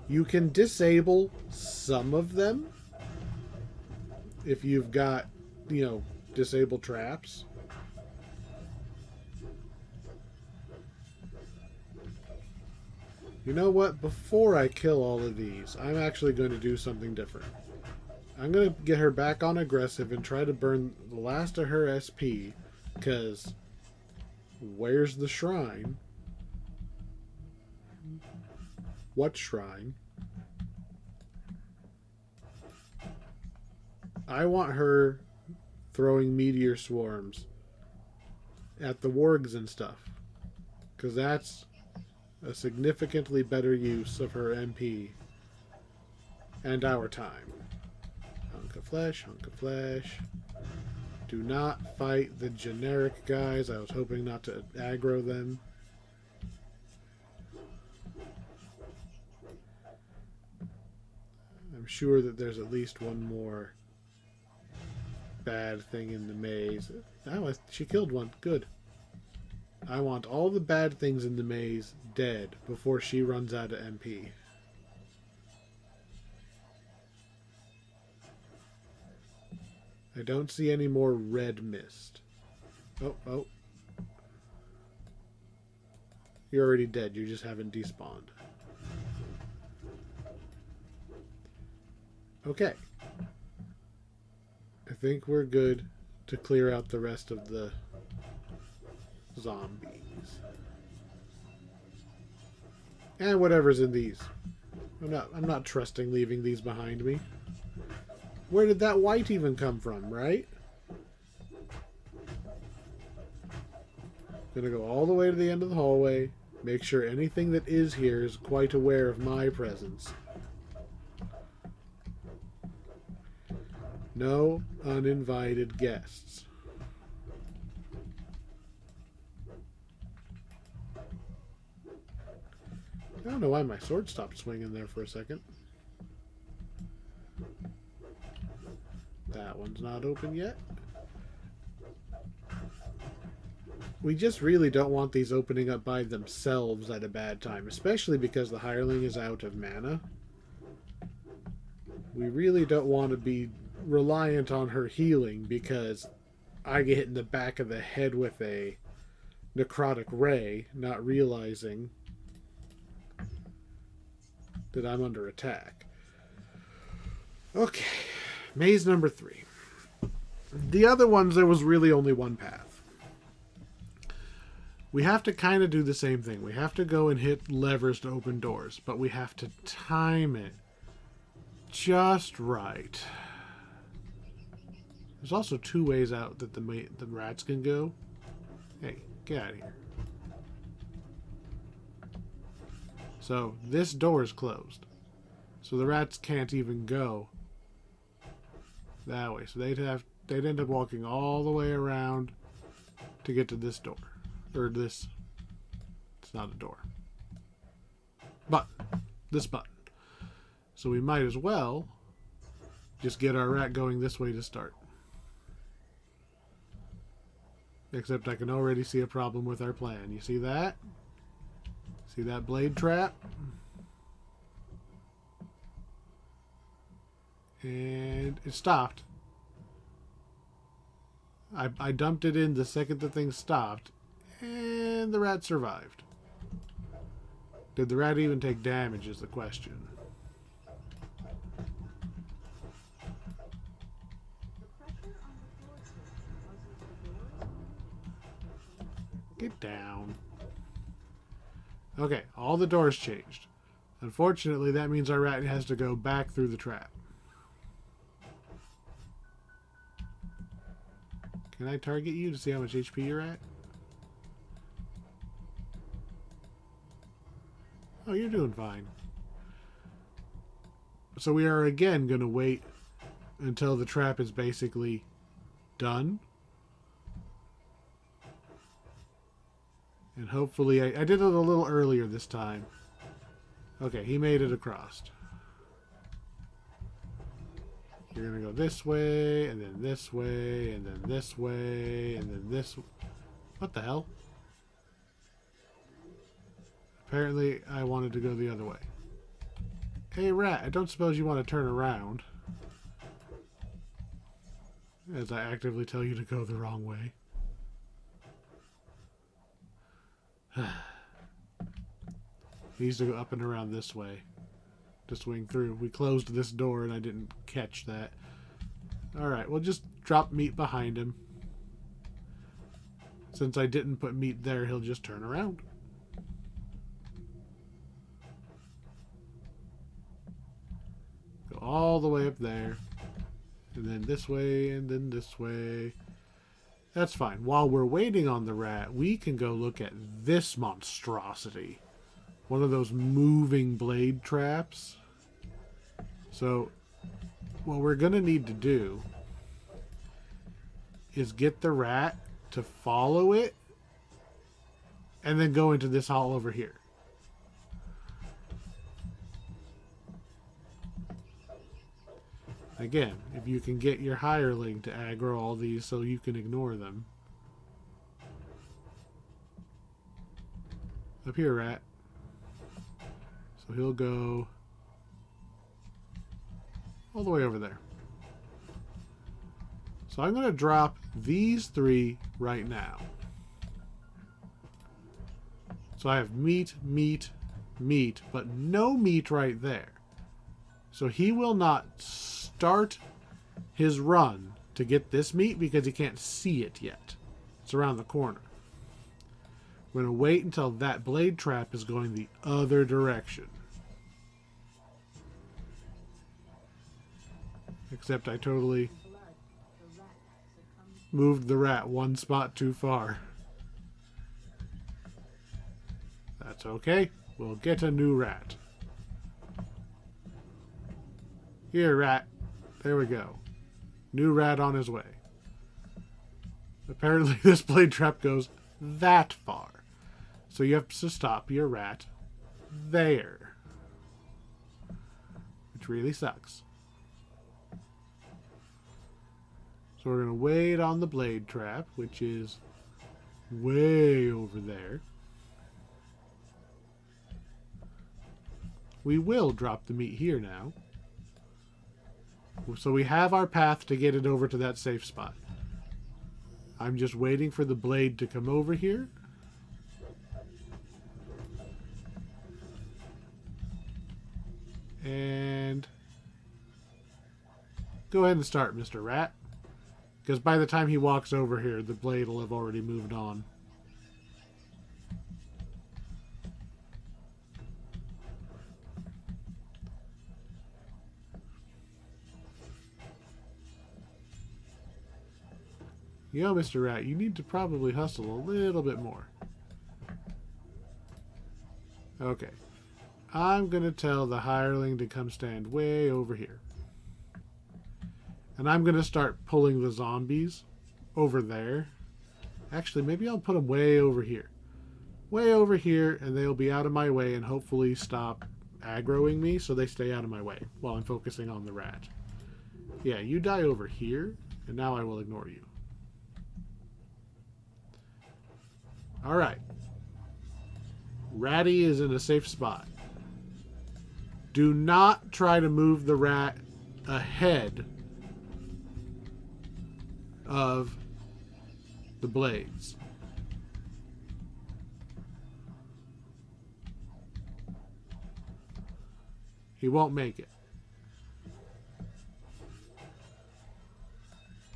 You can disable some of them if you've got, disable traps. You know what? Before I kill all of these, I'm actually going to do something different. I'm going to get her back on aggressive and try to burn the last of her SP, because where's the shrine? What shrine? I want her throwing meteor swarms at the wargs and stuff, because that's a significantly better use of her MP and our time. Hunk of flesh, hunk of flesh. Do not fight the generic guys. I was hoping not to aggro them. I'm sure that there's at least one more bad thing in the maze. Oh, she killed one. Good. I want all the bad things in the maze dead before she runs out of MP. I don't see any more red mist. Oh. You're already dead. You just haven't despawned. Okay. I think we're good to clear out the rest of the zombies. And whatever's in these. I'm not trusting leaving these behind me. Where did that white even come from, right? Gonna go all the way to the end of the hallway. Make sure anything that is here is quite aware of my presence. No uninvited guests. I don't know why my sword stopped swinging there for a second. That one's not open yet. We just really don't want these opening up by themselves at a bad time, especially because the hireling is out of mana. We really don't want to be reliant on her healing because I get hit in the back of the head with a necrotic ray, not realizing that I'm under attack. Okay, maze number 3. The other ones, there was really only one path. We have to kind of do the same thing. We have to go and hit levers to open doors, but we have to time it just right. There's also 2 ways out that the rats can go. Hey, get out of here. So this door is closed. So the rats can't even go that way. So they'd end up walking all the way around to get to this door. Or this. It's not a door. Button. This button. So we might as well just get our rat going this way to start. Except I can already see a problem with our plan. You see that? See that blade trap? And it stopped. I dumped it in the second the thing stopped. And the rat survived. Did the rat even take damage is the question. Get down. Okay, all the doors changed. Unfortunately, that means our rat has to go back through the trap. Can I target you to see how much HP you're at? Oh, you're doing fine. So we are again going to wait until the trap is basically done. And hopefully, I did it a little earlier this time. Okay, he made it across. You're going to go this way, and then this way, and then this way, and then this... What the hell? Apparently, I wanted to go the other way. Hey, rat, I don't suppose you want to turn around. As I actively tell you to go the wrong way. He needs to go up and around this way to swing through. We closed this door and I didn't catch that. Alright, we'll just drop meat behind him. Since I didn't put meat there, he'll just turn around. Go all the way up there. And then this way, and then this way. That's fine. While we're waiting on the rat, we can go look at this monstrosity. One of those moving blade traps. So, what we're going to need to do is get the rat to follow it and then go into this hall over here. Again, if you can get your hireling to aggro all these so you can ignore them. Up here, rat. So he'll go all the way over there. So I'm going to drop these 3 right now. So I have meat, meat, meat, but no meat right there. So he will not start his run to get this meat because he can't see it yet. It's around the corner. We're going to wait until that blade trap is going the other direction. Except I totally moved the rat one spot too far. That's okay. We'll get a new rat. Here, rat. There we go. New rat on his way. Apparently this blade trap goes that far. So you have to stop your rat there. Which really sucks. So we're going to wait on the blade trap, which is way over there. We will drop the meat here now. So we have our path to get it over to that safe spot. I'm just waiting for the blade to come over here. And go ahead and start, Mr. Rat. Because by the time he walks over here, the blade will have already moved on. You know, Mr. Rat, you need to probably hustle a little bit more. Okay. I'm going to tell the hireling to come stand way over here. And I'm going to start pulling the zombies over there. Actually, maybe I'll put them way over here. Way over here, and they'll be out of my way and hopefully stop aggroing me so they stay out of my way while I'm focusing on the rat. Yeah, you die over here, and now I will ignore you. Alright. Ratty is in a safe spot. Do not try to move the rat ahead of the blades. He won't make it.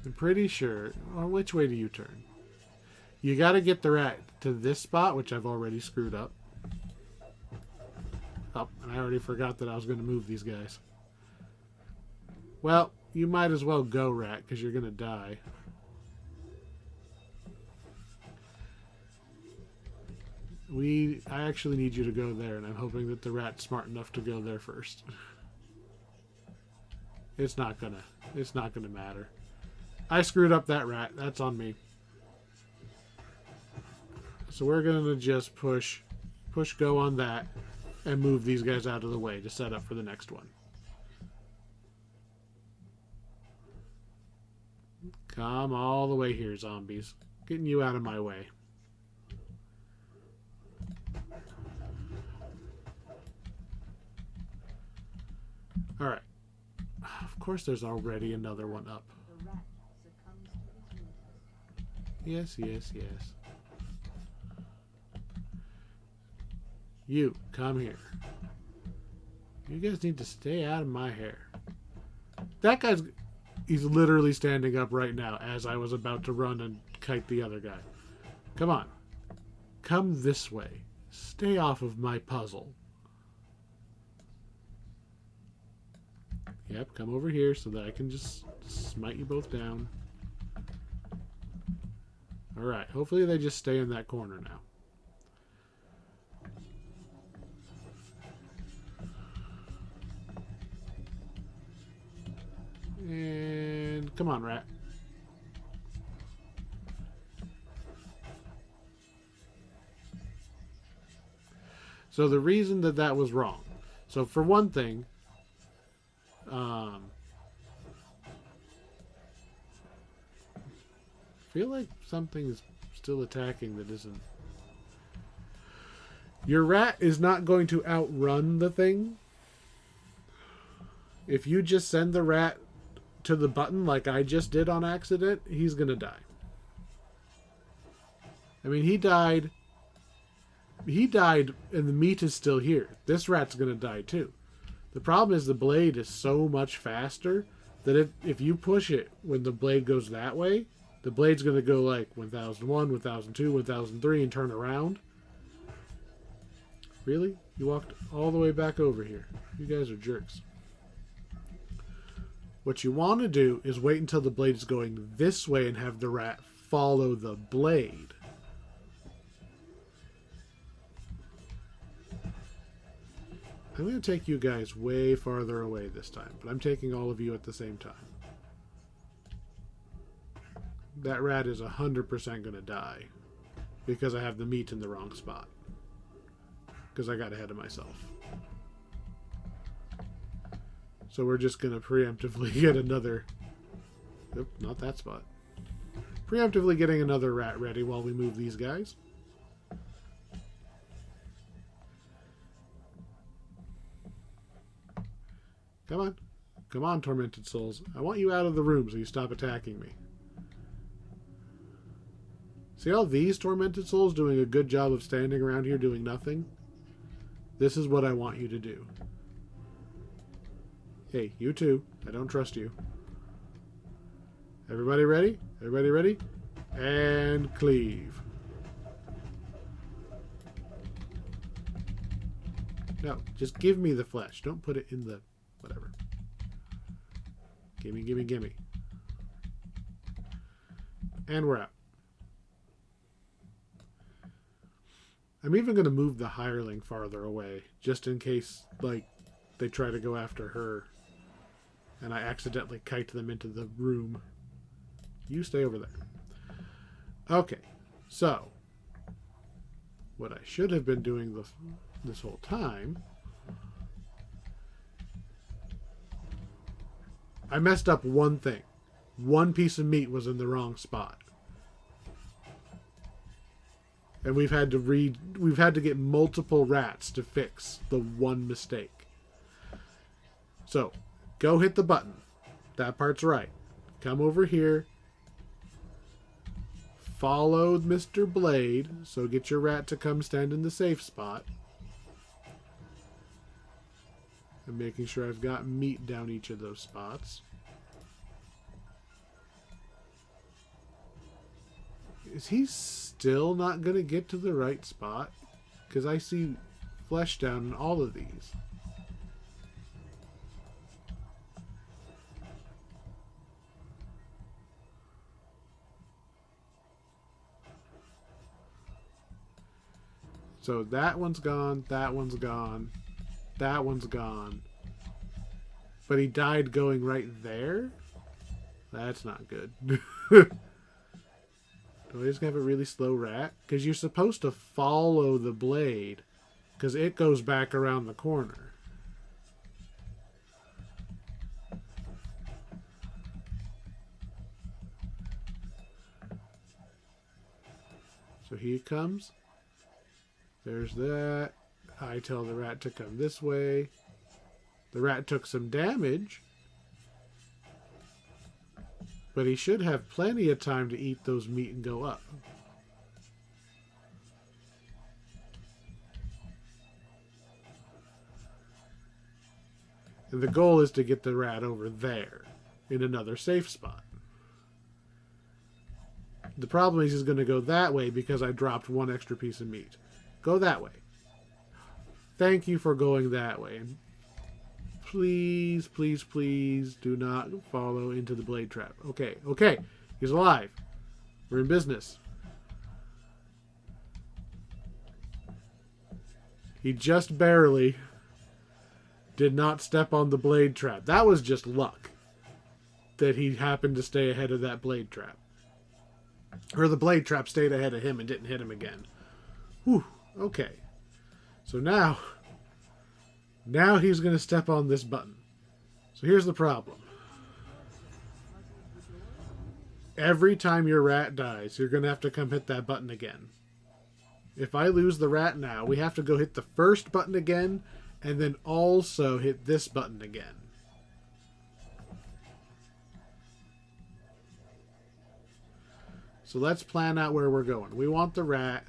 I'm pretty sure. Well, which way do you turn? You got to get the rat to this spot, which I've already screwed up. Oh, and I already forgot that I was going to move these guys. Well, you might as well go, rat, because you're going to die. I actually need you to go there, and I'm hoping that the rat's smart enough to go there first. It's not gonna matter. I screwed up that rat. That's on me. So we're gonna just push go on that and move these guys out of the way to set up for the next one. Come all the way here, zombies. Getting you out of my way. Alright. Of course there's already another one up. Yes, yes, yes. You, come here. You guys need to stay out of my hair. That guy's... He's literally standing up right now as I was about to run and kite the other guy. Come on. Come this way. Stay off of my puzzle. Yep, come over here so that I can just smite you both down. Alright, hopefully they just stay in that corner now. And come on, rat. So the reason that was wrong. So for one thing, I feel like something's still attacking that isn't. Your rat is not going to outrun the thing. If you just send the rat to the button like I just did on accident, he's going to die. I mean, he died and the meat is still here. This rat's going to die too. The problem is the blade is so much faster that if you push it when the blade goes that way, the blade's going to go like 1001, 1002, 1003 and turn around. Really? You walked all the way back over here. You guys are jerks. What you want to do is wait until the blade is going this way and have the rat follow the blade. I'm going to take you guys way farther away this time, but I'm taking all of you at the same time. That rat is 100% going to die because I have the meat in the wrong spot. Because I got ahead of myself. So we're just going to preemptively get another... Nope, not that spot. Preemptively getting another rat ready while we move these guys. Come on. Come on, tormented souls. I want you out of the room so you stop attacking me. See all these tormented souls doing a good job of standing around here doing nothing? This is what I want you to do. Hey, you too. I don't trust you. Everybody ready? Everybody ready? And cleave. No, just give me the flesh. Don't put it in the... whatever. Gimme, gimme, gimme. And we're out. I'm even going to move the hireling farther away, just in case, like, they try to go after her, and I accidentally kite them into the room. You stay over there. Okay, so, what I should have been doing this whole time... I messed up one thing. One piece of meat was in the wrong spot. And we've had to get multiple rats to fix the one mistake. So, go hit the button. That part's right. Come over here. Follow Mr. Blade. So get your rat to come stand in the safe spot. I'm making sure I've got meat down each of those spots. Is he still not going to get to the right spot? Because I see flesh down in all of these. So that one's gone, that one's gone, that one's gone. But he died going right there? That's not good. Do I just have a really slow rat? Because you're supposed to follow the blade. Because it goes back around the corner. So here comes. There's that. I tell the rat to come this way. The rat took some damage. But he should have plenty of time to eat those meat and go up. And the goal is to get the rat over there in another safe spot. The problem is he's going to go that way because I dropped one extra piece of meat. Go that way. Thank you for going that way. And please, please, please do not follow into the blade trap. Okay, okay. He's alive. We're in business. He just barely did not step on the blade trap. That was just luck that he happened to stay ahead of that blade trap. Or the blade trap stayed ahead of him and didn't hit him again. Whew, okay. So now he's going to step on this button. So here's the problem. Every time your rat dies, you're going to have to come hit that button again. If I lose the rat now, we have to go hit the first button again, and then also hit this button again. So let's plan out where we're going. We want the rat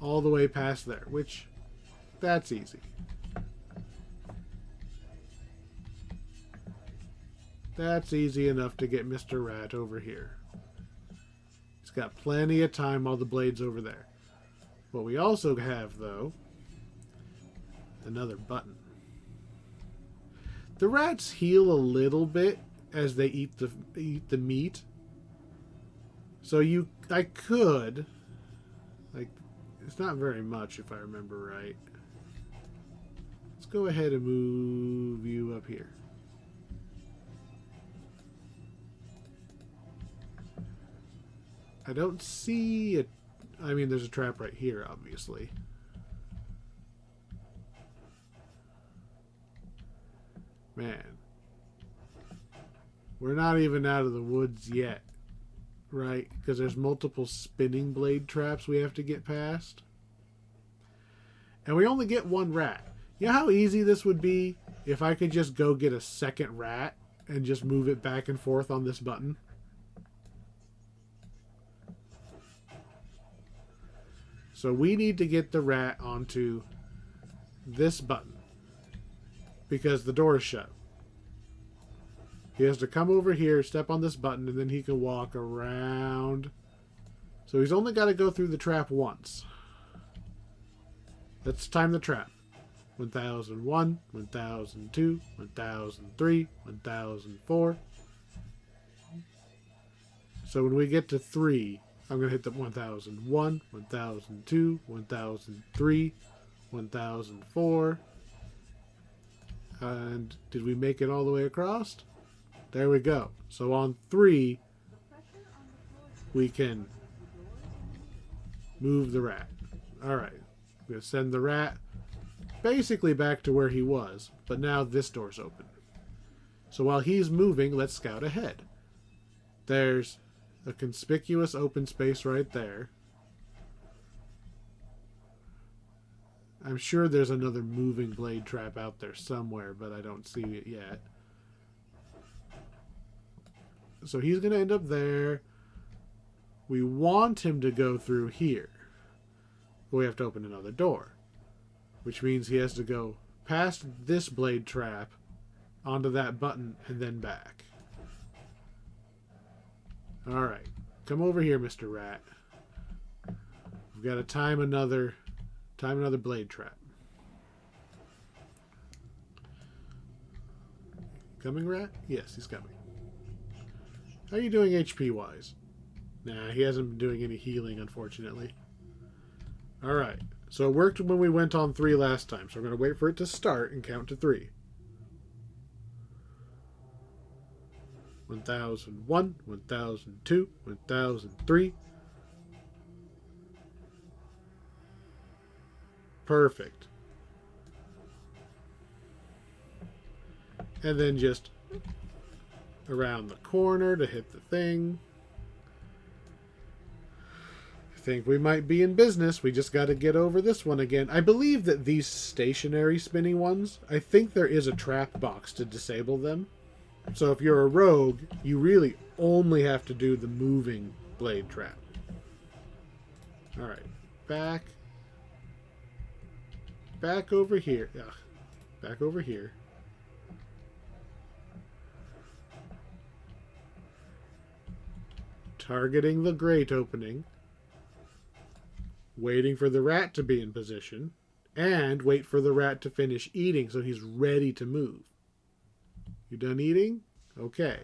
all the way past there, which, that's easy. That's easy enough to get Mr. Rat over here. He's got plenty of time while the blade's over there. What we also have, though, another button. The rats heal a little bit as they eat the meat. So I could, like, it's not very much if I remember right. Let's go ahead and move you up here. I don't see it. I mean, there's a trap right here, obviously. Man. We're not even out of the woods yet. Right? Because there's multiple spinning blade traps we have to get past. And we only get one rat. You know how easy this would be if I could just go get a second rat and just move it back and forth on this button. So we need to get the rat onto this button because the door is shut. He has to come over here, step on this button, and then he can walk around. So he's only got to go through the trap once. Let's time the trap. 1001, 1002, 1003, 1004. So when we get to 3, I'm going to hit the 1001, 1002, 1003, 1004. And did we make it all the way across? There we go. So on 3, we can move the rat. Alright. I'm going to send the rat basically back to where he was, but now this door's open. So while he's moving, let's scout ahead. There's a conspicuous open space right there. I'm sure there's another moving blade trap out there somewhere, but I don't see it yet. So he's going to end up there. We want him to go through here. But we have to open another door, which means he has to go past this blade trap onto that button and then back. Alright. Come over here, Mr. Rat. We've got to time another blade trap. Coming, Rat? Yes, he's coming. How are you doing HP-wise? Nah, he hasn't been doing any healing, unfortunately. Alright. So it worked when we went on 3 last time, so we're going to wait for it to start and count to 3. 1001, 1002, 1003. Perfect. And then just around the corner to hit the thing. I think we might be in business. We just got to get over this one again. I believe that these stationary spinning ones, I think there is a trap box to disable them. So if you're a rogue, you really only have to do the moving blade trap. Alright. Back over here. Ugh. Back over here. Targeting the grate opening. Waiting for the rat to be in position. And wait for the rat to finish eating so he's ready to move. You done eating? Okay.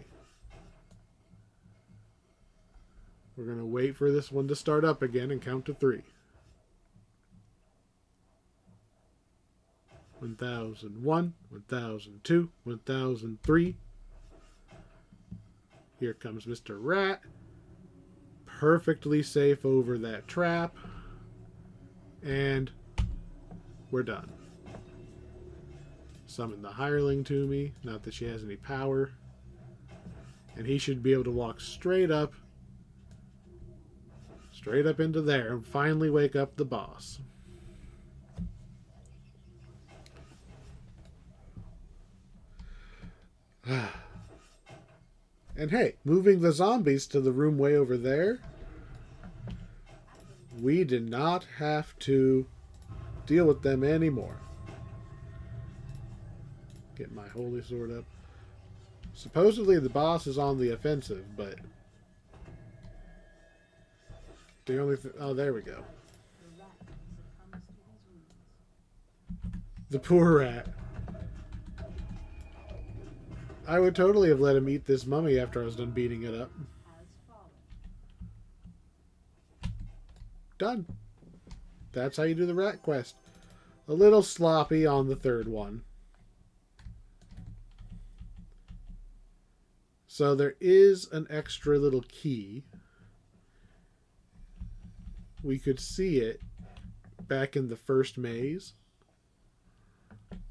We're going to wait for this one to start up again and count to 3. 1001, 1002, 1003. Here comes Mr. Rat. Perfectly safe over that trap. And we're done. Summon the hireling to me. Not that she has any power. And he should be able to walk straight up into there and finally wake up the boss. And hey, moving the zombies to the room way over there, we did not have to deal with them anymore. Get my holy sword up. Supposedly the boss is on the offensive, but the only oh, there we go. The poor rat. I would totally have let him eat this mummy after I was done beating it up. Done. That's how you do the rat quest. A little sloppy on the third one. So there is an extra little key. We could see it back in the first maze.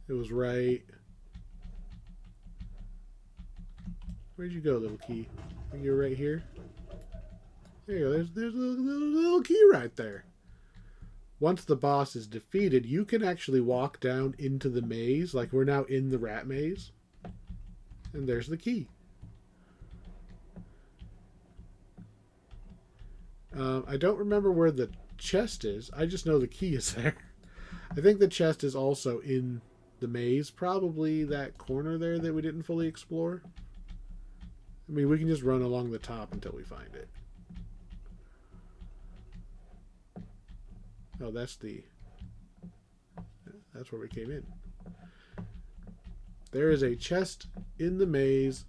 It was right... Where'd you go, little key? You're right here. There you go. There's a little key right there. once the boss is defeated, you can actually walk down into the maze. Like, we're now in the rat maze. And there's the key. I don't remember where the chest is. I just know the key is there. I think the chest is also in the maze. Probably that corner there that we didn't fully explore. I mean, we can just run along the top until we find it. Oh, that's where we came in. There is a chest in the maze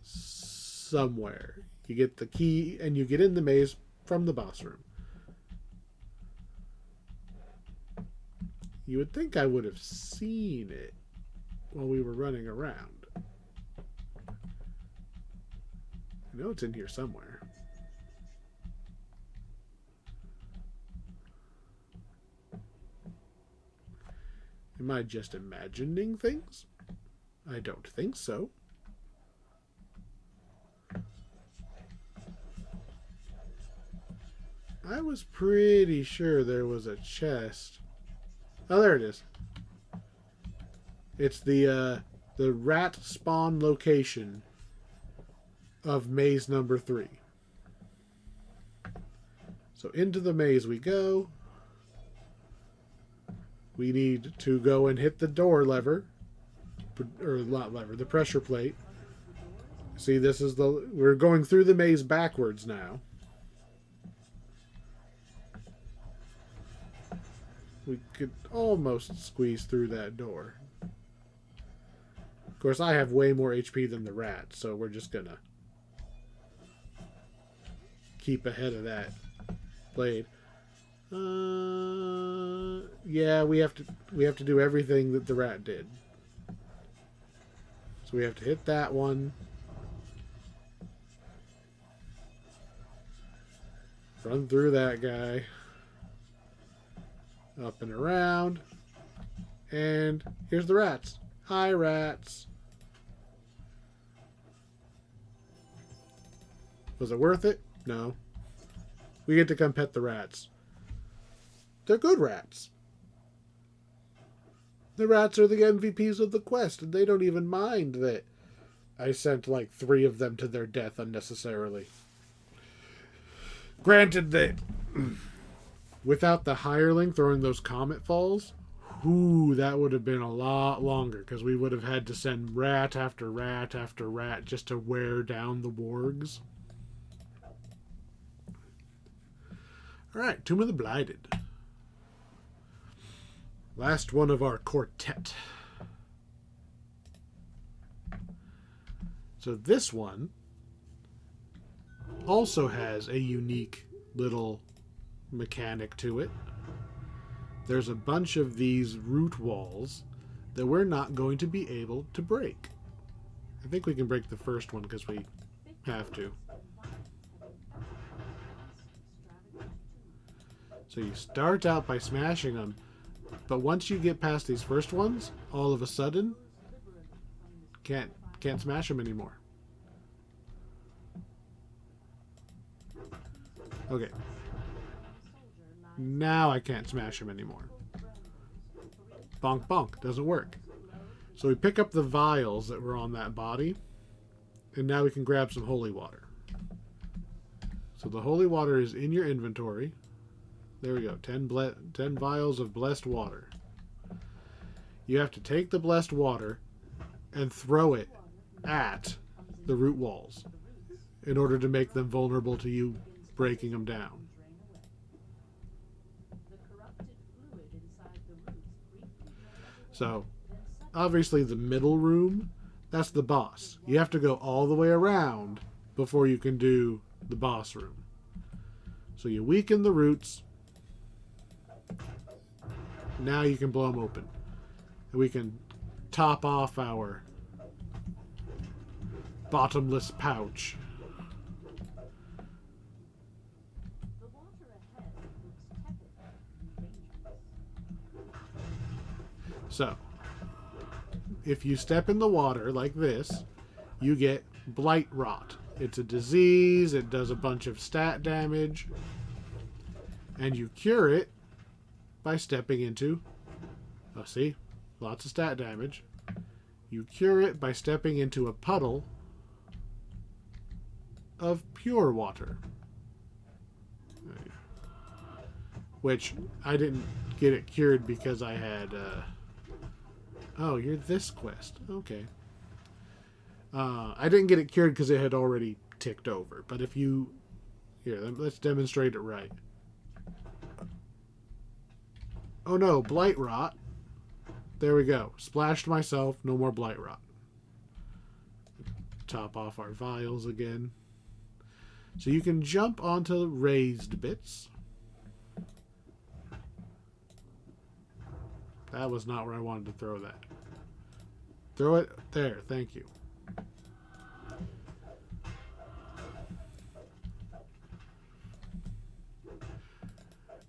somewhere. You get the key and you get in the maze from the boss room. You would think I would have seen it while we were running around. I know it's in here somewhere. Am I just imagining things? I don't think so. I was pretty sure there was a chest. Oh, there it is. It's the rat spawn location of maze number 3. So into the maze we go. We need to go and hit the door lever. Or not lever, the pressure plate. See, this is we're going through the maze backwards now. We could almost squeeze through that door. Of course, I have way more HP than the rat, so we're just gonna keep ahead of that blade. Yeah, we have to do everything that the rat did. So we have to hit that one. Run through that guy. Up and around. And here's the rats. Hi, rats. Was it worth it? No. We get to come pet the rats. They're good rats. The rats are the MVPs of the quest, and they don't even mind that I sent like 3 of them to their death unnecessarily. Granted that without the hireling throwing those comet falls, that would have been a lot longer, because we would have had to send rat after rat after rat just to wear down the wargs. Alright, Tomb of the Blighted. Last one of our quartet. So this one also has a unique little mechanic to it. There's a bunch of these root walls that we're not going to be able to break. I think we can break the first one because we have to. So you start out by smashing them, but once you get past these first ones, all of a sudden, can't smash them anymore. Okay. Now I can't smash them anymore. Bonk bonk. Doesn't work. So we pick up the vials that were on that body, and now we can grab some holy water. So the holy water is in your inventory. There we go. 10 vials of blessed water. You have to take the blessed water and throw it at the root walls in order to make them vulnerable to you breaking them down. So, obviously the middle room, that's the boss. You have to go all the way around before you can do the boss room. So you weaken the roots. Now you can blow them open. And we can top off our bottomless pouch. So, if you step in the water like this, you get blight rot. It's a disease, it does a bunch of stat damage, And you cure it by stepping into... Oh, see? Lots of stat damage. You cure it by stepping into a puddle of pure water. Which, I didn't get it cured because I had... Oh, you're this quest. Okay. I didn't get it cured because it had already ticked over. But if you... Here, let's demonstrate it right. Oh no, Blight Rot. There we go. Splashed myself. No more Blight Rot. Top off our vials again. So you can jump onto raised bits. That was not where I wanted to throw that. Throw it there. Thank you.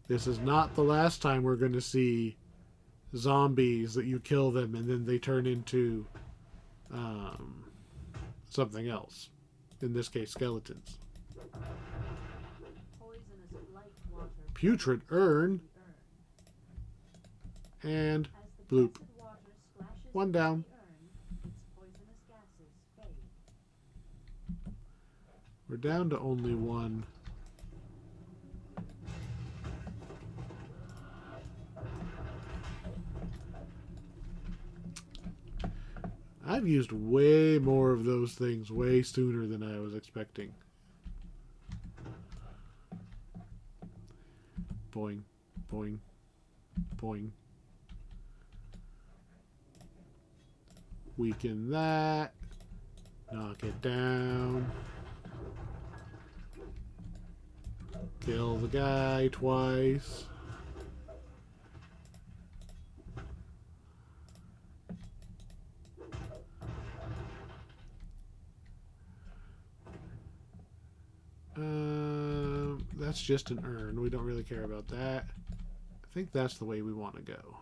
This is not the last time we're going to see zombies that you kill them and then they turn into something else. In this case, skeletons. Putrid urn. And bloop. One down. We're down to only one. I've used way more of those things way sooner than I was expecting. Boing, boing, boing. Weaken that. Knock it down. Kill the guy twice. That's just an urn. We don't really care about that. I think that's the way we want to go.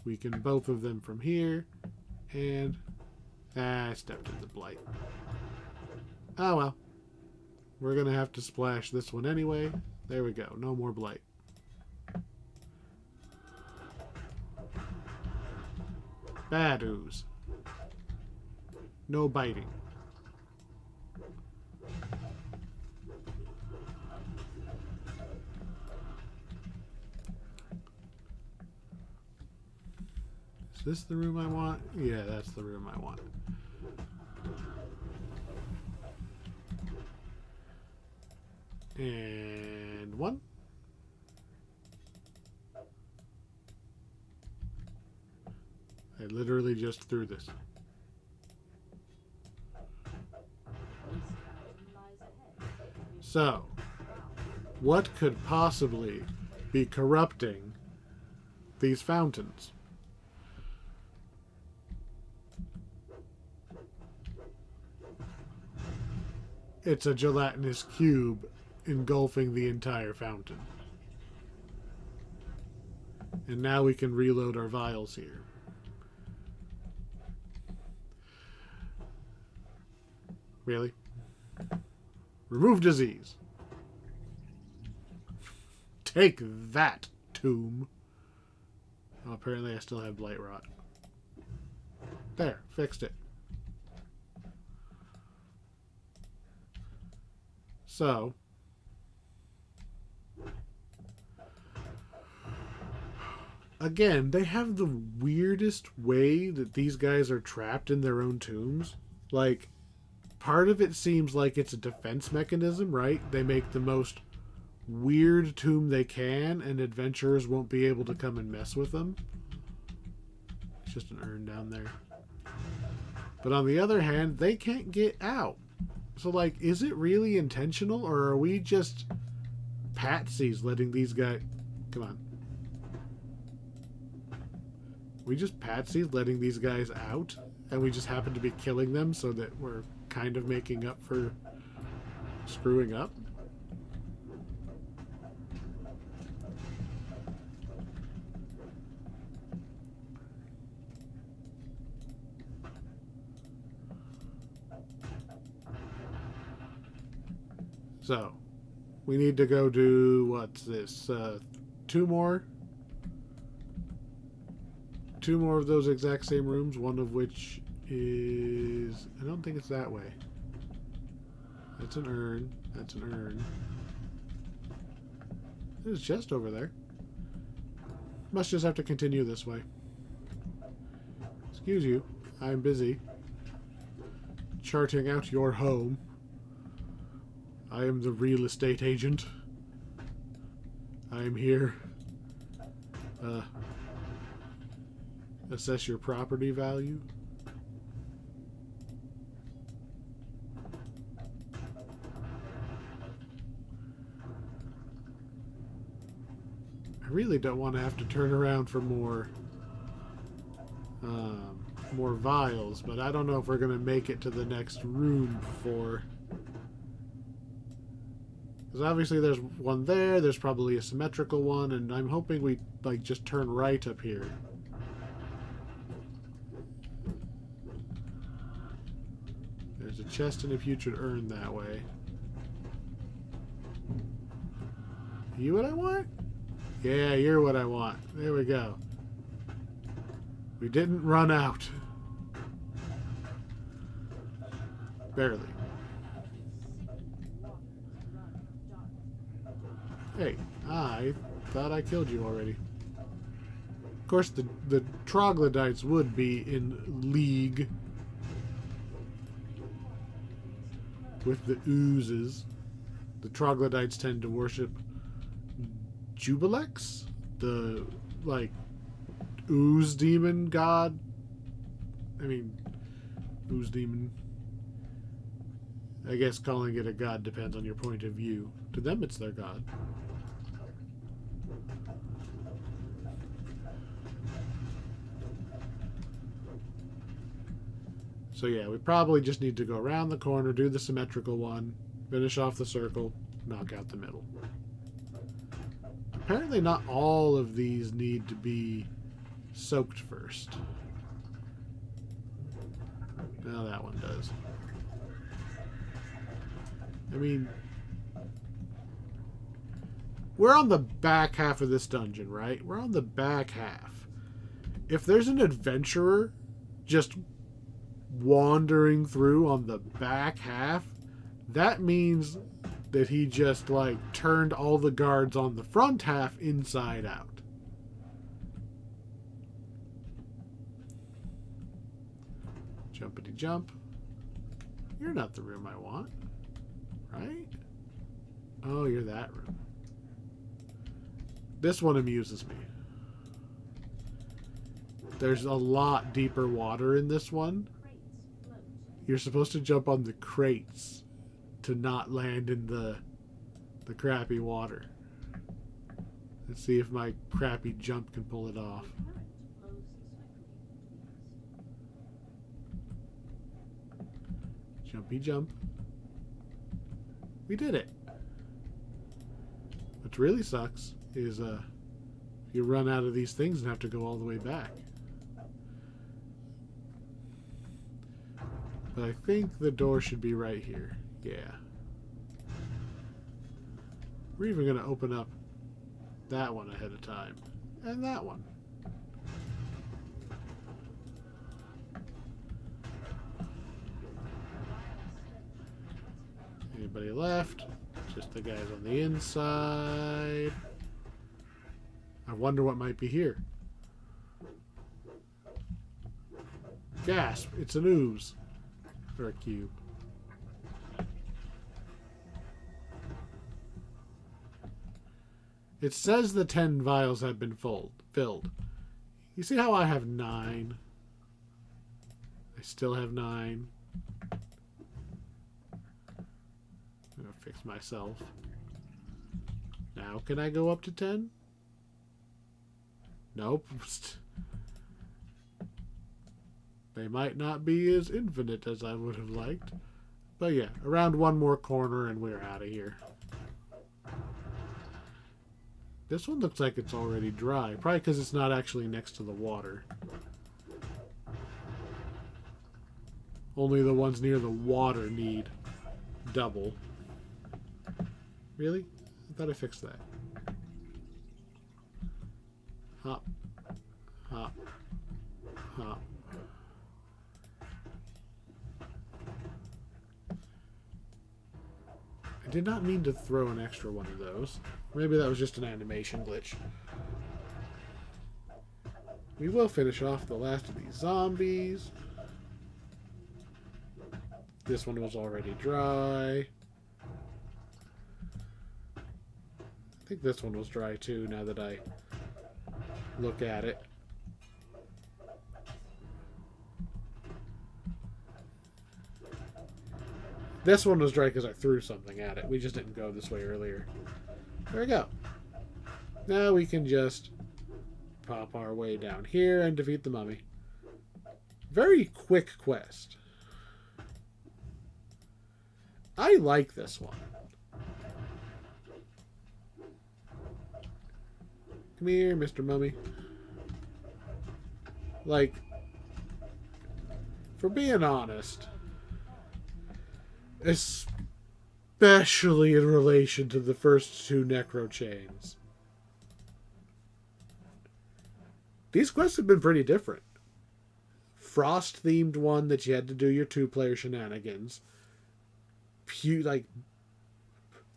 Weaken both of them from here. And... I stepped into Blight. Oh well. We're going to have to splash this one anyway. There we go. No more Blight. Bad ooze. No biting. Is this the room I want? Yeah, that's the room I want. And one. I literally just threw this. So, what could possibly be corrupting these fountains? It's a gelatinous cube engulfing the entire fountain. And now we can reload our vials here. Really? Remove disease. Take that, tomb. Oh, apparently I still have Blight Rot. There, fixed it. So, again, they have the weirdest way that these guys are trapped in their own tombs. Like, part of it seems like it's a defense mechanism, right? They make the most weird tomb they can, and adventurers won't be able to come and mess with them. It's just an urn down there. But on the other hand, they can't get out. So, like, is it really intentional, or are we just patsies letting these guys... Come on. We just patsies letting these guys out, and we just happen to be killing them so that we're kind of making up for screwing up? So, we need to go do, what's this, two more? Two more of those exact same rooms, one of which is... I don't think it's that way. That's an urn. That's an urn. There's a chest over there. Must just have to continue this way. Excuse you. I'm busy charting out your home. I am the real estate agent. I am here. Assess your property value. I really don't want to have to turn around for more vials, but I don't know if we're going to make it to the next room before. Because obviously there's one there, there's probably a symmetrical one, and I'm hoping we like just turn right up here. There's a chest and a putrid urn that way. You what I want? Yeah, you're what I want. There we go. We didn't run out. Barely. Hey, I thought I killed you already. Of course, the troglodytes would be in league with the oozes. The troglodytes tend to worship Jubilex, the, like, ooze demon god. I mean, ooze demon. I guess calling it a god depends on your point of view. To them, it's their god. So yeah, we probably just need to go around the corner, do the symmetrical one, finish off the circle, knock out the middle. Apparently not all of these need to be soaked first. Now that one does. I mean, we're on the back half of this dungeon, right? We're on the back half. If there's an adventurer just wandering through on the back half, that means that he just, like, turned all the guards on the front half inside out. Jumpity jump. You're not the room I want, right? Oh, you're that room. This one amuses me. There's a lot deeper water in this one. You're supposed to jump on the crates to not land in the crappy water. Let's see if my crappy jump can pull it off. Jumpy jump. We did it. What really sucks is you run out of these things and have to go all the way back. But I think the door should be right here. Yeah. We're even going to open up that one ahead of time. And that one. Anybody left? Just the guys on the inside. I wonder what might be here. Gasp! It's an ooze. Or a cube. It says the 10 vials have been filled. You see how I have 9? I still have 9. I'm going to fix myself. Now can I go up to 10? Nope. They might not be as infinite as I would have liked. But yeah, around one more corner and we're out of here. This one looks like it's already dry. Probably because it's not actually next to the water. Only the ones near the water need double. Really? I thought I fixed that. Hop. Hop. Hop. I did not mean to throw an extra one of those. Maybe that was just an animation glitch. We will finish off the last of these zombies. This one was already dry. I think this one was dry too, now that I look at it. This one was dry because I threw something at it. We just didn't go this way earlier. There we go. Now we can just pop our way down here and defeat the mummy. Very quick quest. I like this one. Come here, Mr. Mummy. Like, for being honest, especially in relation to the first two Necro chains, these quests have been pretty different. Frost-themed one that you had to do your two-player shenanigans. Like,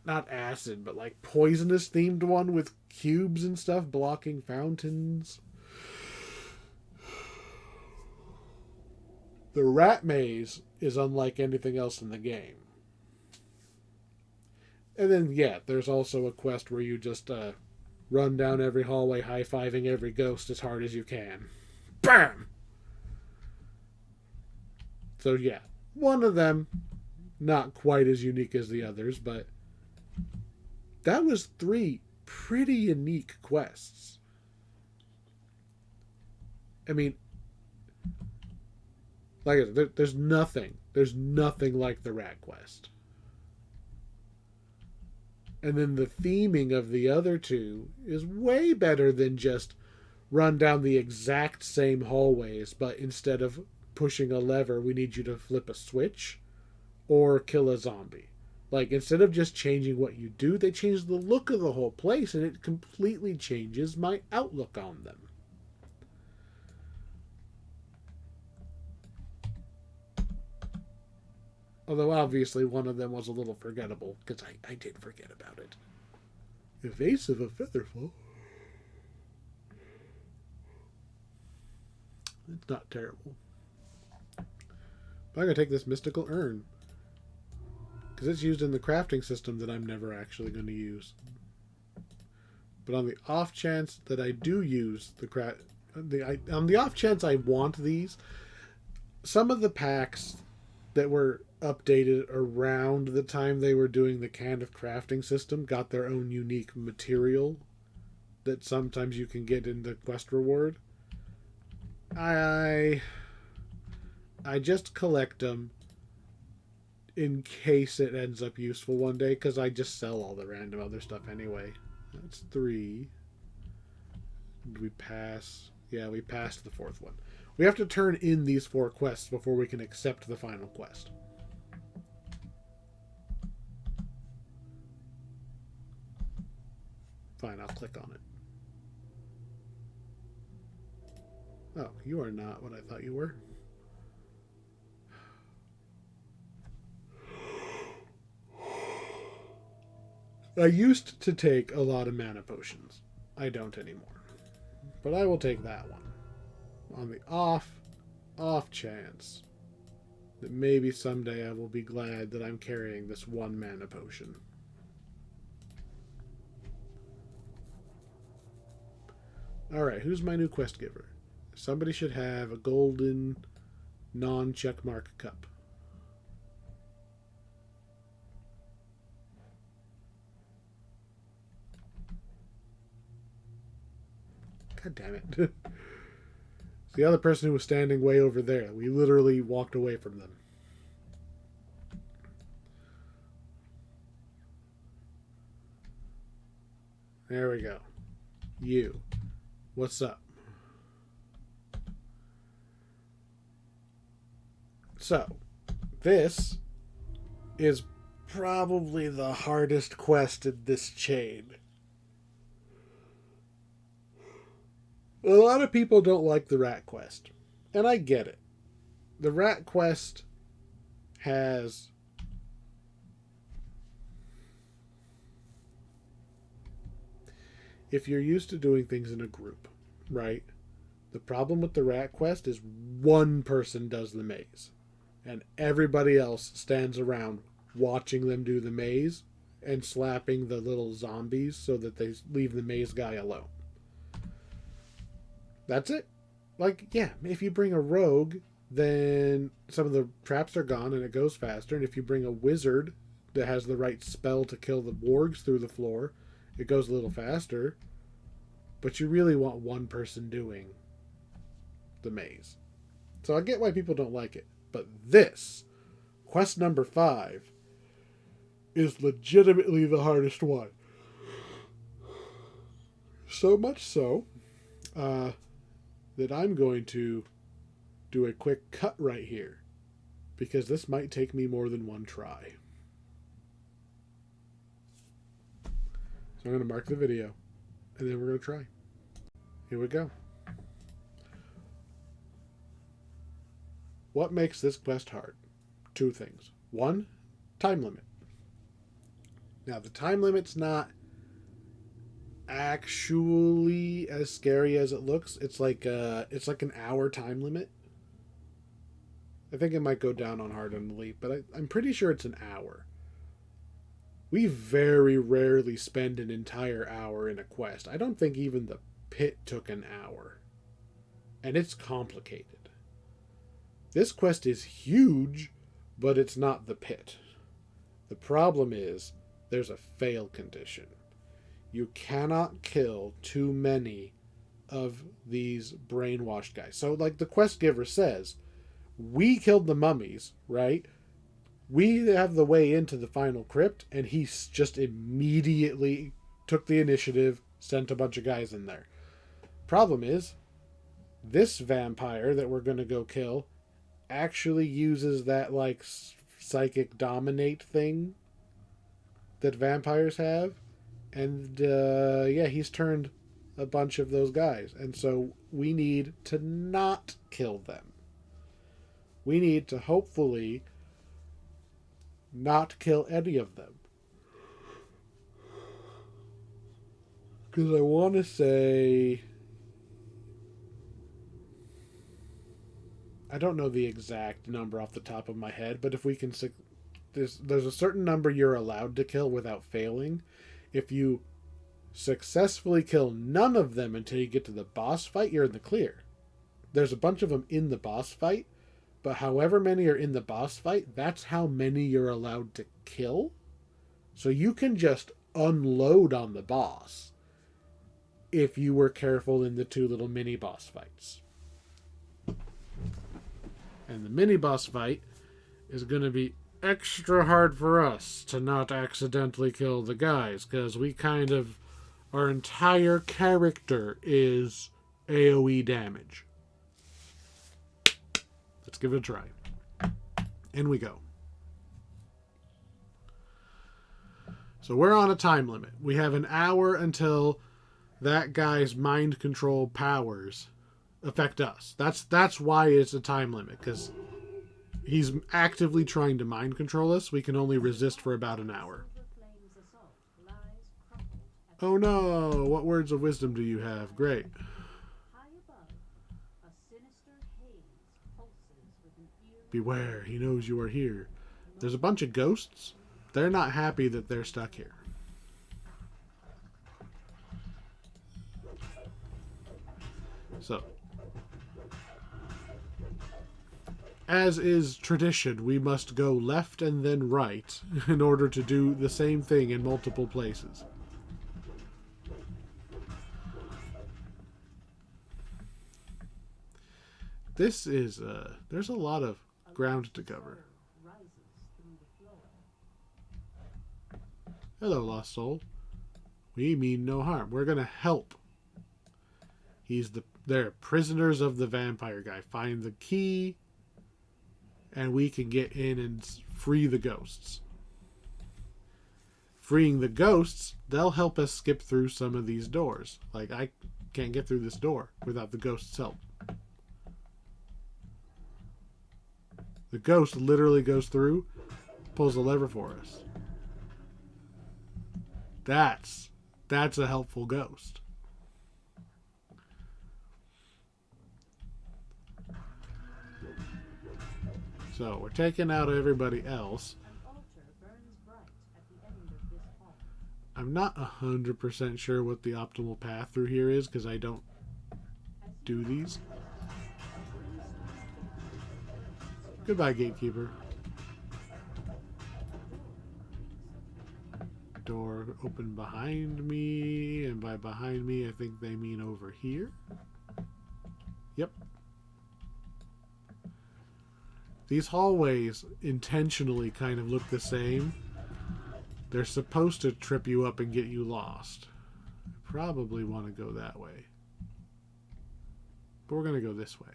not acid, but like poisonous-themed one with cubes and stuff blocking fountains. The rat maze is unlike anything else in the game. And then, yeah, there's also a quest where you just run down every hallway high-fiving every ghost as hard as you can. BAM! So, yeah, one of them, not quite as unique as the others, but that was 3 pretty unique quests. I mean, like I said, there's nothing like the rat quest. And then the theming of the other two is way better than just run down the exact same hallways, but instead of pushing a lever, we need you to flip a switch or kill a zombie. Like, instead of just changing what you do, they change the look of the whole place, and it completely changes my outlook on them. Although, obviously, one of them was a little forgettable, because I did forget about it. Evasive of Featherfall. It's not terrible. But I'm going to take this mystical urn. Because it's used in the crafting system that I'm never actually going to use. But on the off chance that I do use on the off chance I want these, some of the packs that were updated around the time they were doing the kind of crafting system got their own unique material that sometimes you can get in the quest reward. I just collect them in case it ends up useful one day, because I just sell all the random other stuff anyway. That's 3. Did we pass? Yeah, we passed the 4th one. We have to turn in these 4 quests before we can accept the final quest. Fine, I'll click on it. Oh, you are not what I thought you were. I used to take a lot of mana potions. I don't anymore. But I will take that one. On the off chance that maybe someday I will be glad that I'm carrying this 1 mana potion. Alright, who's my new quest giver? Somebody should have a golden non-checkmark cup. God damn it. It's the other person who was standing way over there. We literally walked away from them. There we go. You. What's up? So, this is probably the hardest quest in this chain. A lot of people don't like the rat quest, and I get it. The rat quest has if you're used to doing things in a group, right? The problem with the rat quest is one person does the maze, and everybody else stands around watching them do the maze and slapping the little zombies so that they leave the maze guy alone. That's it. Like, yeah, if you bring a rogue, then some of the traps are gone and it goes faster. And if you bring a wizard that has the right spell to kill the wargs through the floor, it goes a little faster. But you really want one person doing the maze. So I get why people don't like it. But this, quest number 5, is legitimately the hardest one. So much so that I'm going to do a quick cut right here, because this might take me more than one try. So I'm going to mark the video, and then we're going to try. Here we go. What makes this quest hard? 2 things. 1, time limit. Now, the time limit's not actually as scary as it looks. It's like an hour time limit. I think it might go down on hard on elite, but I'm pretty sure it's an hour. We very rarely spend an entire hour in a quest. I don't think even the pit took an hour. And it's complicated. This quest is huge, but it's not the pit. The problem is there's a fail condition. You cannot kill too many of these brainwashed guys. So, like the quest giver says, we killed the mummies, right? We have the way into the final crypt, and he just immediately took the initiative, sent a bunch of guys in there. Problem is, this vampire that we're going to go kill actually uses that, like, psychic dominate thing that vampires have. And, yeah, he's turned a bunch of those guys. And so we need to not kill them. We need to hopefully not kill any of them. Because I want to say... I don't know the exact number off the top of my head, but if we can... There's a certain number you're allowed to kill without failing. If you successfully kill none of them until you get to the boss fight, you're in the clear. There's a bunch of them in the boss fight, but however many are in the boss fight, that's how many you're allowed to kill. So you can just unload on the boss if you were careful in the 2 little mini boss fights. And the mini boss fight is going to be extra hard for us to not accidentally kill the guys, because we kind of... Our entire character is AoE damage. Let's give it a try. In we go. So we're on a time limit. We have an hour until that guy's mind control powers affect us. That's why it's a time limit, because he's actively trying to mind control us. We can only resist for about an hour. Oh no! What words of wisdom do you have? Great. Beware, he knows you are here. There's a bunch of ghosts. They're not happy that they're stuck here. So, as is tradition, we must go left and then right in order to do the same thing in multiple places. This is, there's a lot of ground to cover. Hello, lost soul. We mean no harm. We're gonna help. They're prisoners of the vampire guy. Find the key, and we can get in and free the ghosts. Freeing the ghosts, they'll help us skip through some of these doors. Like, I can't get through this door without the ghost's help. The ghost literally goes through, pulls a lever for us. That's a helpful ghost. So we're taking out everybody else. An altar burns bright at the end of this hall. I'm not 100% sure what the optimal path through here is because I don't do these. Goodbye, gatekeeper. Door open behind me, and by behind me I think they mean over here. Yep. These hallways intentionally kind of look the same. They're supposed to trip you up and get you lost. I probably want to go that way. But we're going to go this way.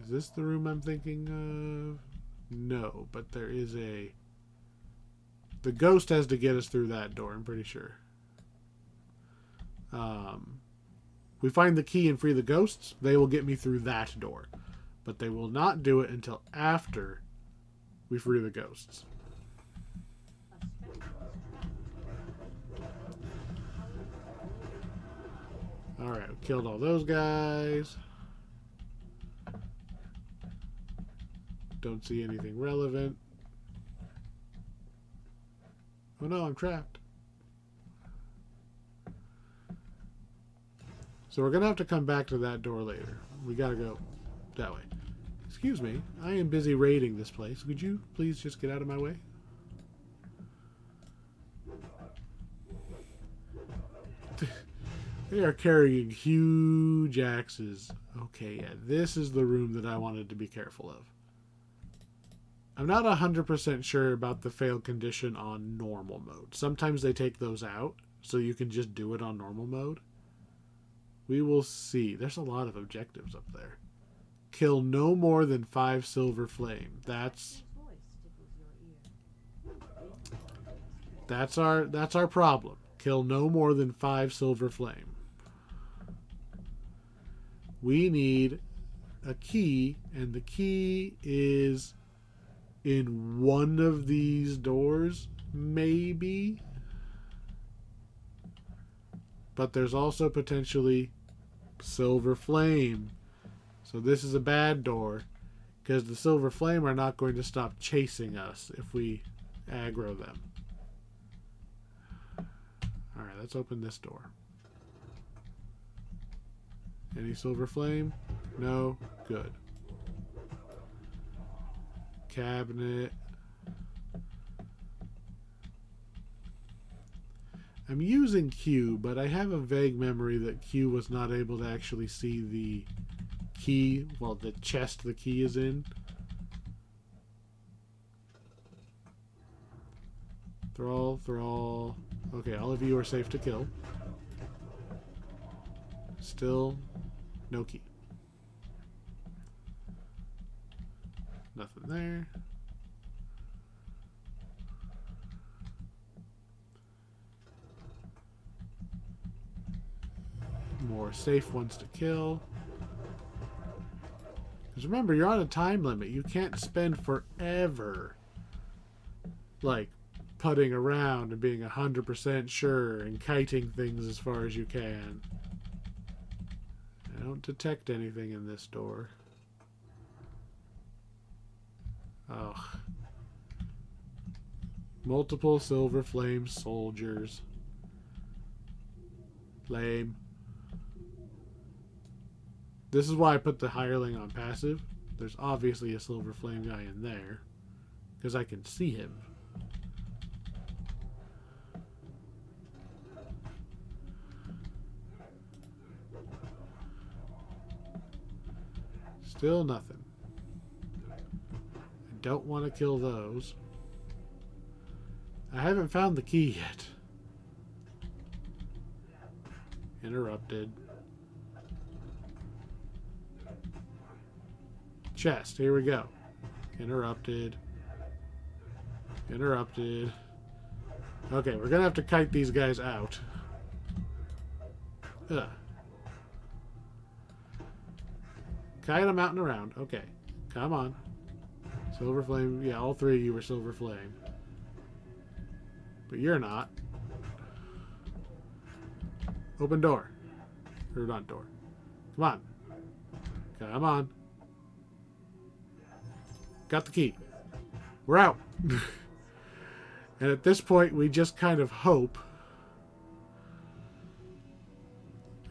Is this the room I'm thinking of? No, but there is a... The ghost has to get us through that door, I'm pretty sure. We find the key and free the ghosts, they will get me through that door. But they will not do it until after we free the ghosts. Alright, we killed all those guys. Don't see anything relevant. Oh no, I'm trapped. So we're going to have to come back to that door later. We got to go that way. Excuse me, I am busy raiding this place. Would you please just get out of my way? They are carrying huge axes. Okay, yeah, this is the room that I wanted to be careful of. I'm not 100% sure about the fail condition on normal mode. Sometimes they take those out, so you can just do it on normal mode. We will see. There's a lot of objectives up there. Kill no more than 5 silver flame. That's our problem. Kill no more than 5 silver flame. We need a key, and the key is in one of these doors, maybe. But there's also potentially silver flame. So this is a bad door, because the silver flame are not going to stop chasing us if we aggro them. Alright, let's open this door. Any silver flame? No? Good. Cabinet. I'm using Q, but I have a vague memory that Q was not able to actually see the key, well, the chest the key is in. Thrall. Okay, all of you are safe to kill. Still no key. Nothing there. More safe ones to kill. Because remember, you're on a time limit. You can't spend forever, like, putting around and being 100% sure and kiting things as far as you can. I don't detect anything in this door. Oh. Multiple silver flame soldiers. Lame. This is why I put the hireling on passive. There's obviously a silver flame guy in there, because I can see him. Still nothing. I don't want to kill those. I haven't found the key yet. Interrupted. Chest. Here we go. Interrupted. Interrupted. Okay, we're gonna have to kite these guys out. Ugh. Kite them out and around. Okay. Come on. Silver Flame. Yeah, all three of you were Silver Flame. But you're not. Open door. Or not door. Come on. Come on. Got the key. We're out. And at this point, we just kind of hope.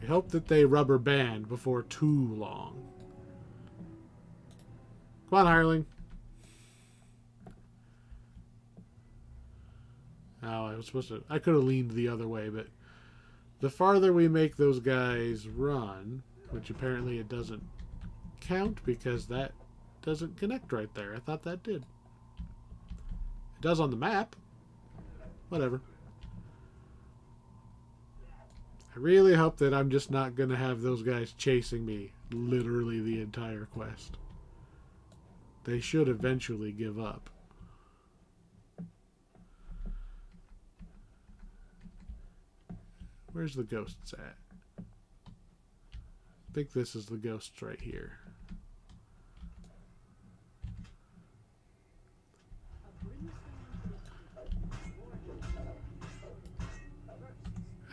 We hope that they rubber band before too long. Come on, hireling. Oh, I was supposed to... I could have leaned the other way, but... The farther we make those guys run, which apparently it doesn't count because that doesn't connect right there. I thought that did. It does on the map. Whatever. I really hope that I'm just not going to have those guys chasing me literally the entire quest. They should eventually give up. Where's the ghosts at? I think this is the ghosts right here.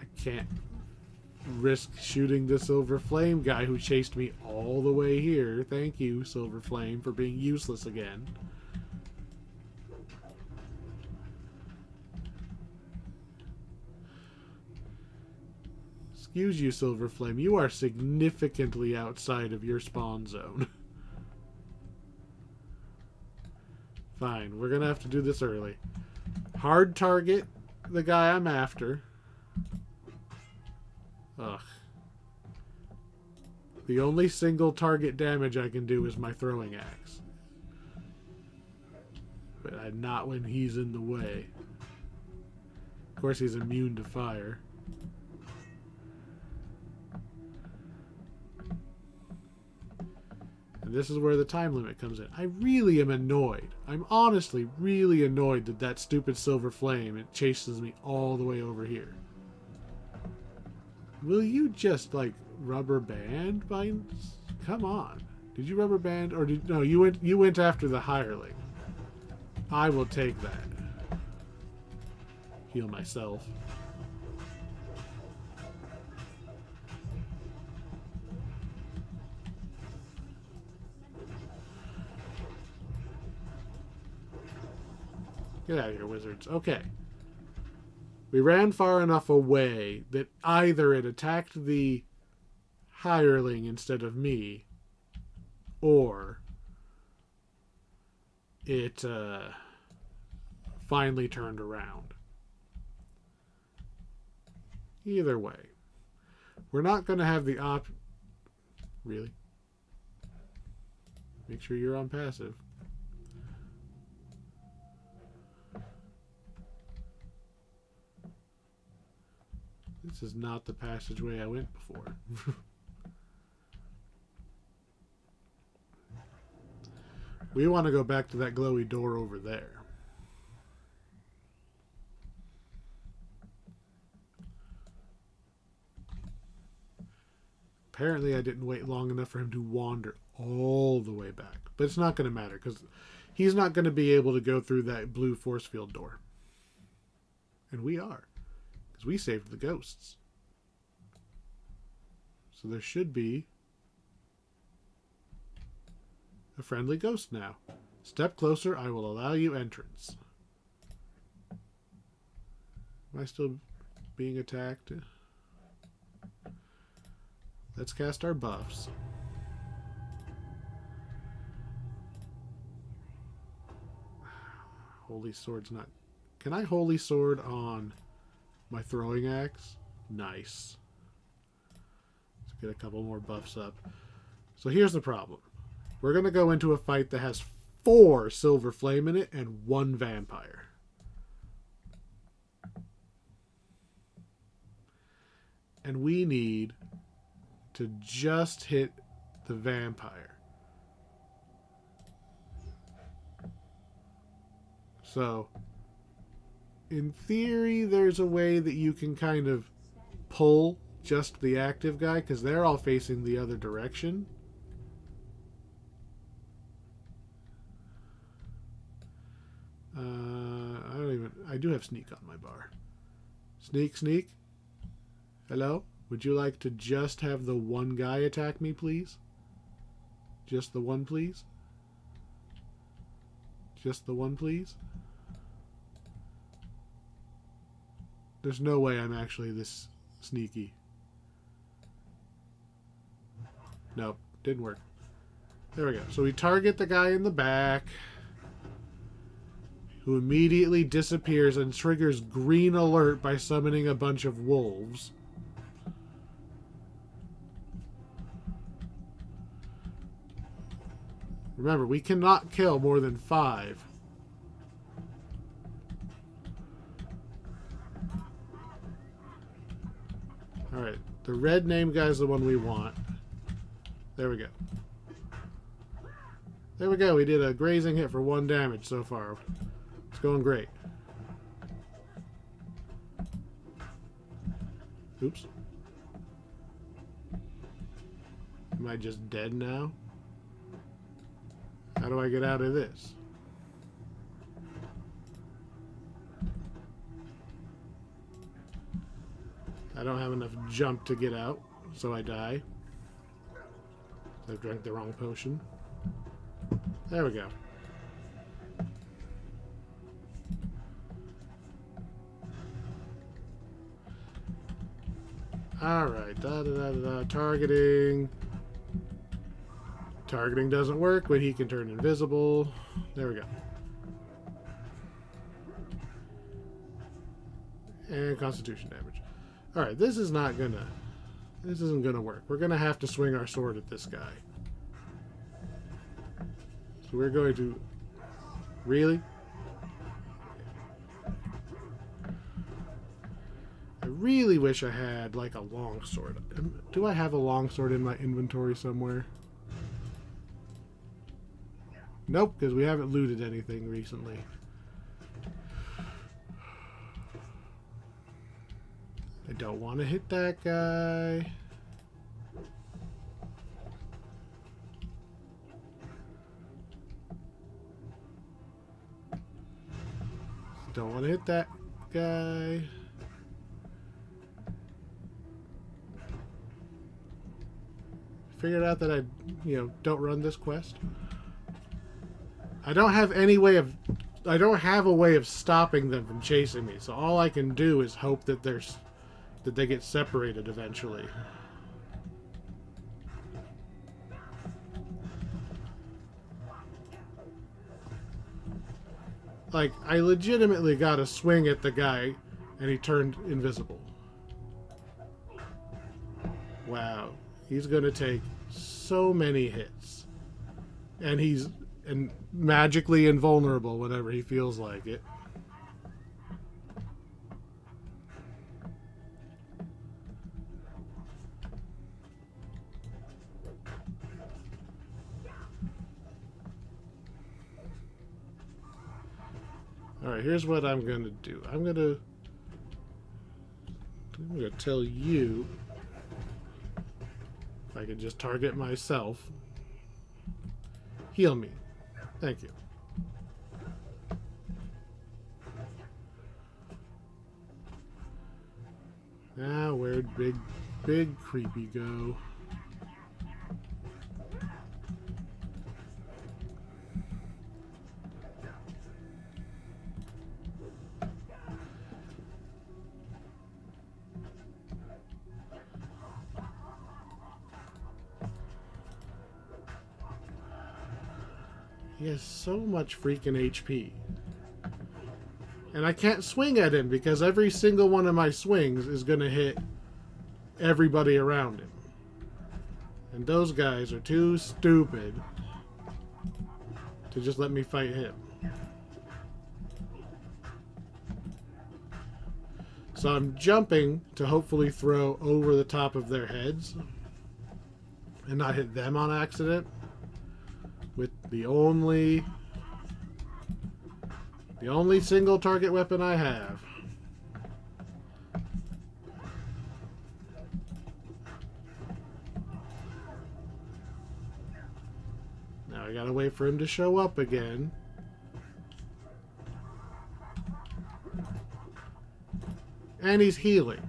I can't risk shooting the Silver Flame guy who chased me all the way here. Thank you, Silver Flame, for being useless again. Excuse you, Silver Flame. You are significantly outside of your spawn zone. Fine, we're gonna have to do this early. Hard target the guy I'm after. Ugh. The only single target damage I can do is my throwing axe. But not when he's in the way. Of course, he's immune to fire. And this is where the time limit comes in. I really am annoyed. I'm honestly really annoyed that that stupid Silver Flame, it chases me all the way over here. Will you just, like, rubber band? Come on. Did you rubber band? Or did... No, you went after the hireling. I will take that. Heal myself. Get out of here, wizards. Okay. We ran far enough away that either it attacked the hireling instead of me, or it finally turned around. Either way. We're not going to have the Really? Make sure you're on passive. This is not the passageway I went before. We want to go back to that glowy door over there. Apparently I didn't wait long enough for him to wander all the way back. But it's not going to matter because he's not going to be able to go through that blue force field door. And we are. Because we saved the ghosts. So there should be a friendly ghost now. Step closer, I will allow you entrance. Am I still being attacked? Let's cast our buffs. Holy Sword's not... Can I Holy Sword on my throwing axe? Nice. Let's get a couple more buffs up. So here's the problem. We're going to go into a fight that has 4 Silver Flame in it and 1 Vampire. And we need to just hit the Vampire. So, in theory, there's a way that you can kind of pull just the active guy, because they're all facing the other direction. I do have sneak on my bar. Sneak, sneak. Hello? Would you like to just have the one guy attack me, please? Just the one, please? Just the one, please? There's no way I'm actually this sneaky. Nope, didn't work. There we go. So we target the guy in the back, who immediately disappears and triggers green alert by summoning a bunch of wolves. Remember, we cannot kill more than 5. Alright, the red name guy is the one we want. There we go. There we go, we did a grazing hit for 1 damage so far. It's going great. Oops. Am I just dead now? How do I get out of this? I don't have enough jump to get out, so I die. I've drank the wrong potion. There we go. Alright, targeting. Targeting doesn't work when he can turn invisible. There we go. And constitution damage. Alright, this isn't gonna work. We're gonna have to swing our sword at this guy. So we're going to... Really? I really wish I had, like, a longsword. Do I have a longsword in my inventory somewhere? Nope, because we haven't looted anything recently. I don't want to hit that guy. Don't want to hit that guy. Figured out that I, don't run this quest. I don't have a way of stopping them from chasing me. So all I can do is hope that they get separated eventually. Like, I legitimately got a swing at the guy and he turned invisible. Wow. He's gonna take so many hits. And he's magically invulnerable whenever he feels like it. Alright, here's what I'm gonna do. I'm gonna tell you if I can just target myself. Heal me. Thank you. Now, where'd big creepy go? He has so much freaking HP. And I can't swing at him because every single one of my swings is going to hit everybody around him. And those guys are too stupid to just let me fight him. So I'm jumping to hopefully throw over the top of their heads and not hit them on accident. With the only The only single target weapon I have. Now I gotta wait for him to show up again. And he's healing.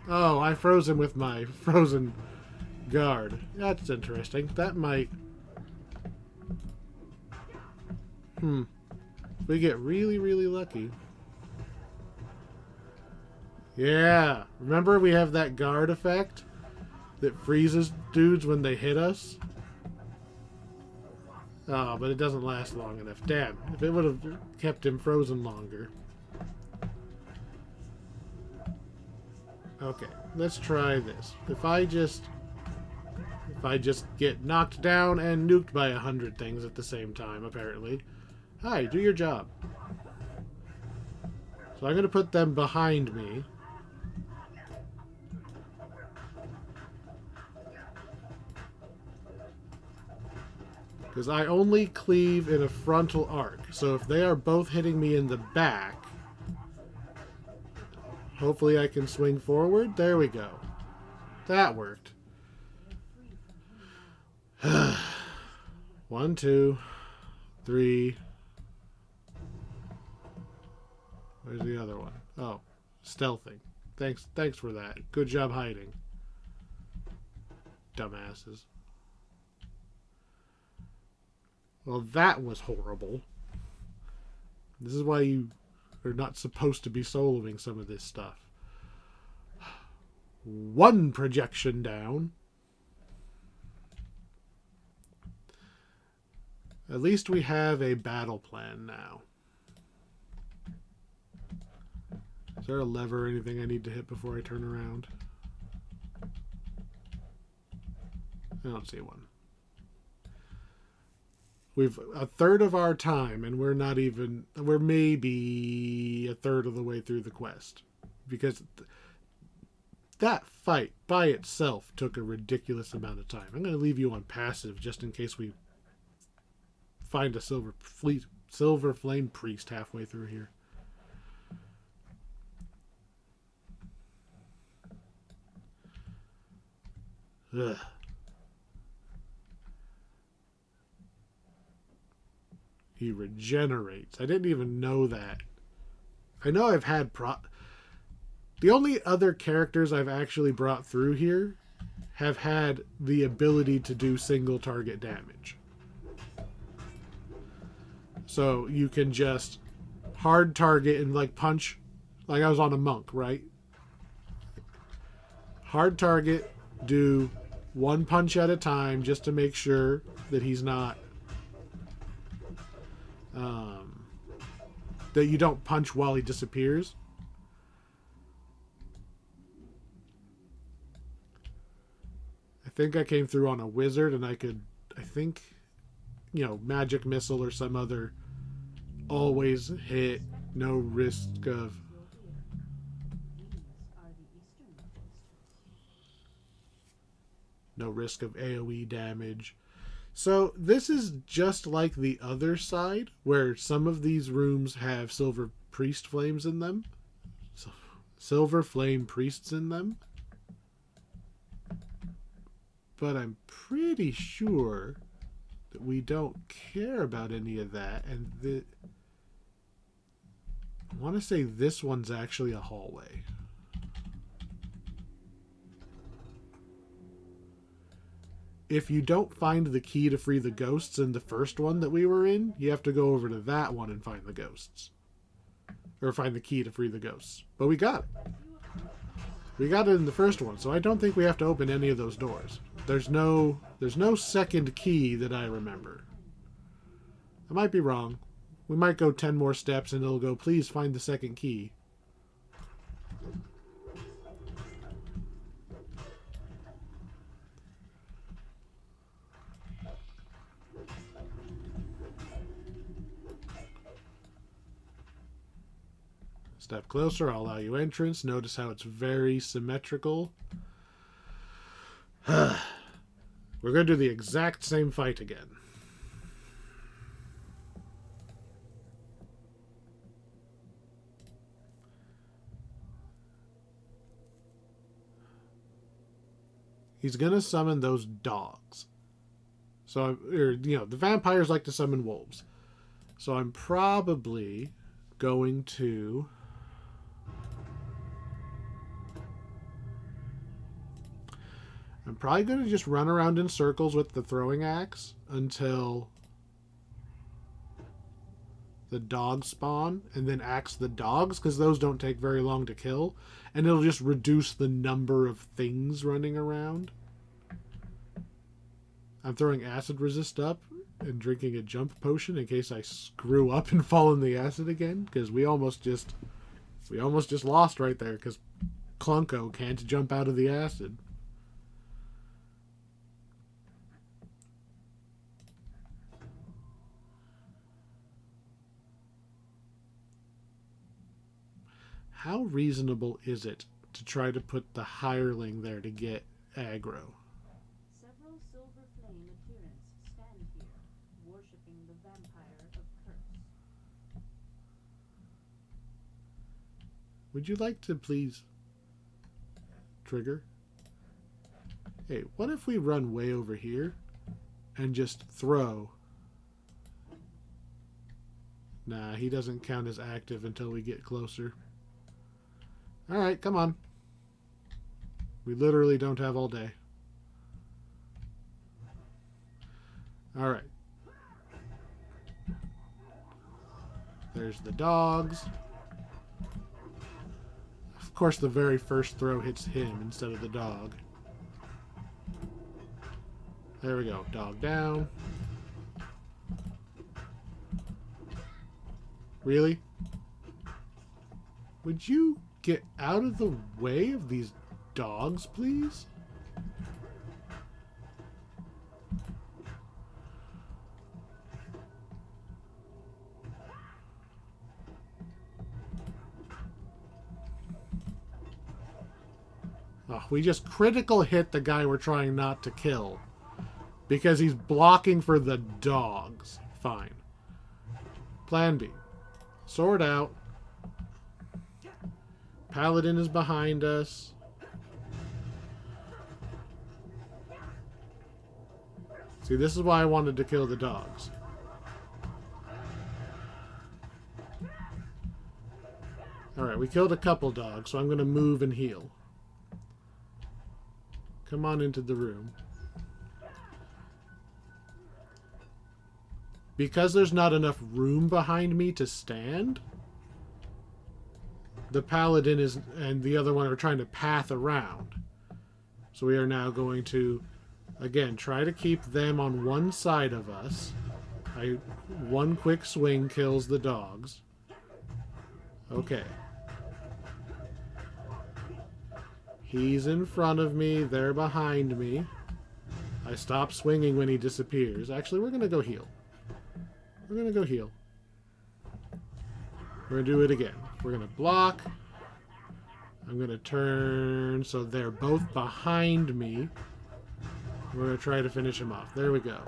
Oh, I froze him with my frozen guard. That's interesting. That might... We get really, really lucky. Yeah. Remember we have that guard effect that freezes dudes when they hit us? Oh, but it doesn't last long enough. Damn. If it would have kept him frozen longer. Okay, let's try this. If I just get knocked down and nuked by 100 things at the same time, apparently. Hi, do your job. So I'm going to put them behind me. Because I only cleave in a frontal arc. So if they are both hitting me in the back, hopefully I can swing forward. There we go. That worked. 1, 2, 3. Where's the other one? Oh, stealthing. Thanks for that. Good job hiding. Dumbasses. Well, that was horrible. This is why you are not supposed to be soloing some of this stuff. 1 projection down. At least we have a battle plan now. Is there a lever or anything I need to hit before I turn around? I don't see one. We've a third of our time, and we're maybe a third of the way through the quest. Because that fight by itself took a ridiculous amount of time. I'm going to leave you on passive just in case we find a silver flame priest halfway through here. Ugh. He regenerates. I didn't even know that. I know I've had the only other characters I've actually brought through here have had the ability to do single target damage. So you can just hard target and like punch, like I was on a monk, right? Hard target, do 1 punch at a time just to make sure that he's not that you don't punch while he disappears. I think I came through on a wizard and I think, magic missile or some other always hit, no risk of... No risk of AoE damage. So this is just like the other side, where some of these rooms have silver priest flames in them. Silver flame priests in them. But I'm pretty sure that we don't care about any of that. And I want to say this one's actually a hallway. If you don't find the key to free the ghosts in the first one that we were in, you have to go over to that one and find the ghosts. Or find the key to free the ghosts. But we got it. We got it in the first one, so I don't think we have to open any of those doors. There's no second key that I remember. I might be wrong. We might go 10 more steps and it'll go, please find the second key. Step closer, I'll allow you entrance. Notice how it's very symmetrical. We're going to do the exact same fight again. He's going to summon those dogs. So, the vampires like to summon wolves. So I'm probably going to... I'm probably going to just run around in circles with the throwing axe until the dogs spawn, and then axe the dogs, because those don't take very long to kill, and it'll just reduce the number of things running around. I'm throwing acid resist up and drinking a jump potion in case I screw up and fall in the acid again, because we almost just lost right there because Clunko can't jump out of the acid. How reasonable is it to try to put the hireling there to get aggro? Several silver flame adherents stand here, worshipping the vampire of curse. Would you like to please trigger? Hey, what if we run way over here and just throw? Nah, he doesn't count as active until we get closer. Alright, come on. We literally don't have all day. Alright. There's the dogs. Of course, the very first throw hits him instead of the dog. There we go. Dog down. Really? Would you get out of the way of these dogs, please? Oh, we just critical hit the guy we're trying not to kill because he's blocking for the dogs. Fine. Plan B. Sword out. Paladin is behind us. See, this is why I wanted to kill the dogs. Alright, we killed a couple dogs, so I'm going to move and heal. Come on into the room. Because there's not enough room behind me to stand, the paladin is and the other one are trying to path around. So we are now going to, again, try to keep them on one side of us. One quick swing kills the dogs. Okay. He's in front of me. They're behind me. I stop swinging when he disappears. Actually, we're going to go heal. We're going to go heal. We're going to do it again. We're going to block. I'm going to turn so they're both behind me. We're going to try to finish him off. There we go.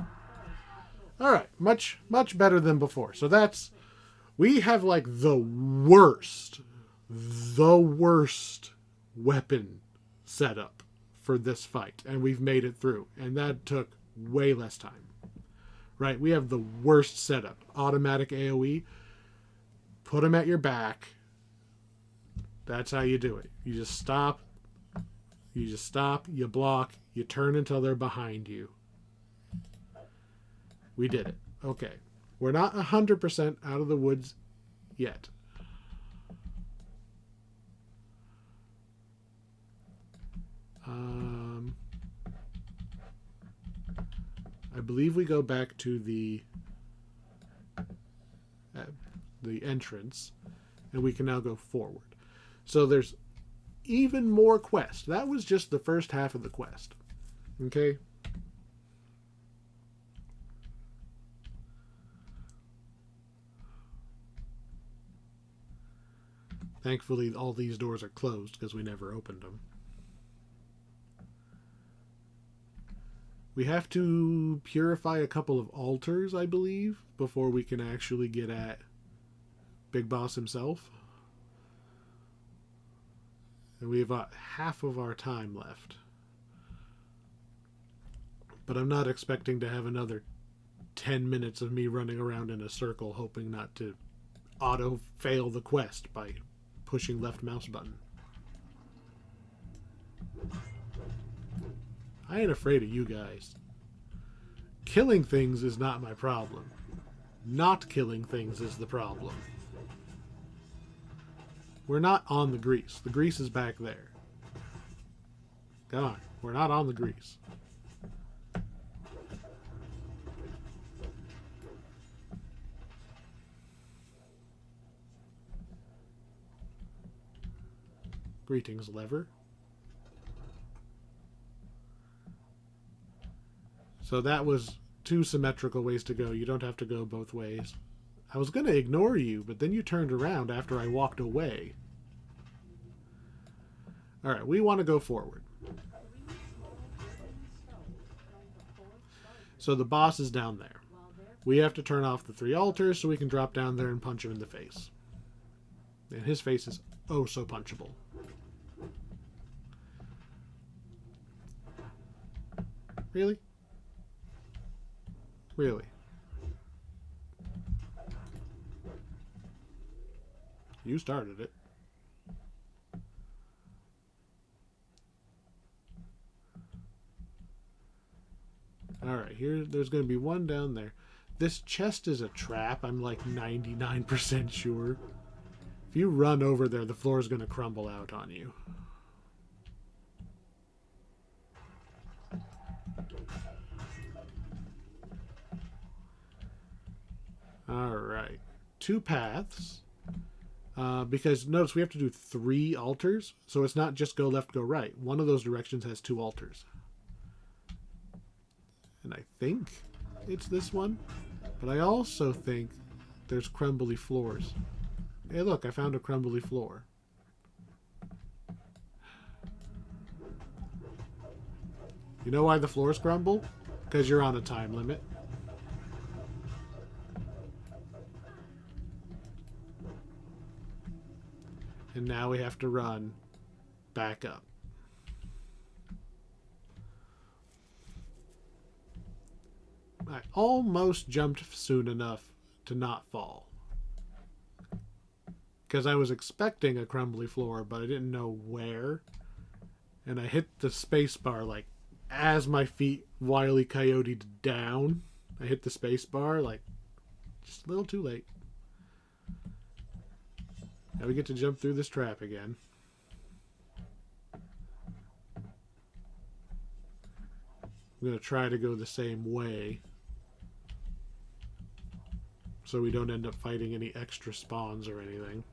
All right. Much better than before. So that's... We have like the worst weapon setup for this fight. And we've made it through. And that took way less time. Right? We have the worst setup. Automatic AoE. Put them at your back. That's how you do it. You just stop. You block. You turn until they're behind you. We did it. Okay. We're not 100% out of the woods yet. I believe we go back to the entrance, and we can now go forward. So there's even more quest. That was just the first half of the quest. Okay? Thankfully, all these doors are closed because we never opened them. We have to purify a couple of altars, I believe, before we can actually get at Big Boss himself. And we have half of our time left. But I'm not expecting to have another 10 minutes of me running around in a circle hoping not to auto-fail the quest by pushing left mouse button. I ain't afraid of you guys. Killing things is not my problem. Not killing things is the problem. We're not on the grease. The grease is back there. Come on. We're not on the grease. Greetings, lever. So that was 2 symmetrical ways to go. You don't have to go both ways. I was going to ignore you, but then you turned around after I walked away. Alright, we want to go forward. So the boss is down there. We have to turn off the 3 altars so we can drop down there and punch him in the face. And his face is oh so punchable. Really? Really? You started it. Alright, there's going to be one down there. This chest is a trap, I'm like 99% sure. If you run over there, the floor is going to crumble out on you. Alright. 2 paths. Because notice we have to do 3 altars. So it's not just go left, go right. One of those directions has 2 altars. And I think it's this one. But I also think there's crumbly floors. Hey look, I found a crumbly floor. You know why the floors crumble? Because you're on a time limit. And now we have to run back up. I almost jumped soon enough to not fall. Because I was expecting a crumbly floor, but I didn't know where. And I hit the space bar like as my feet Wile E. Coyote'd down. I hit the space bar like just a little too late. Now we get to jump through this trap again. I'm going to try to go the same way so we don't end up fighting any extra spawns or anything.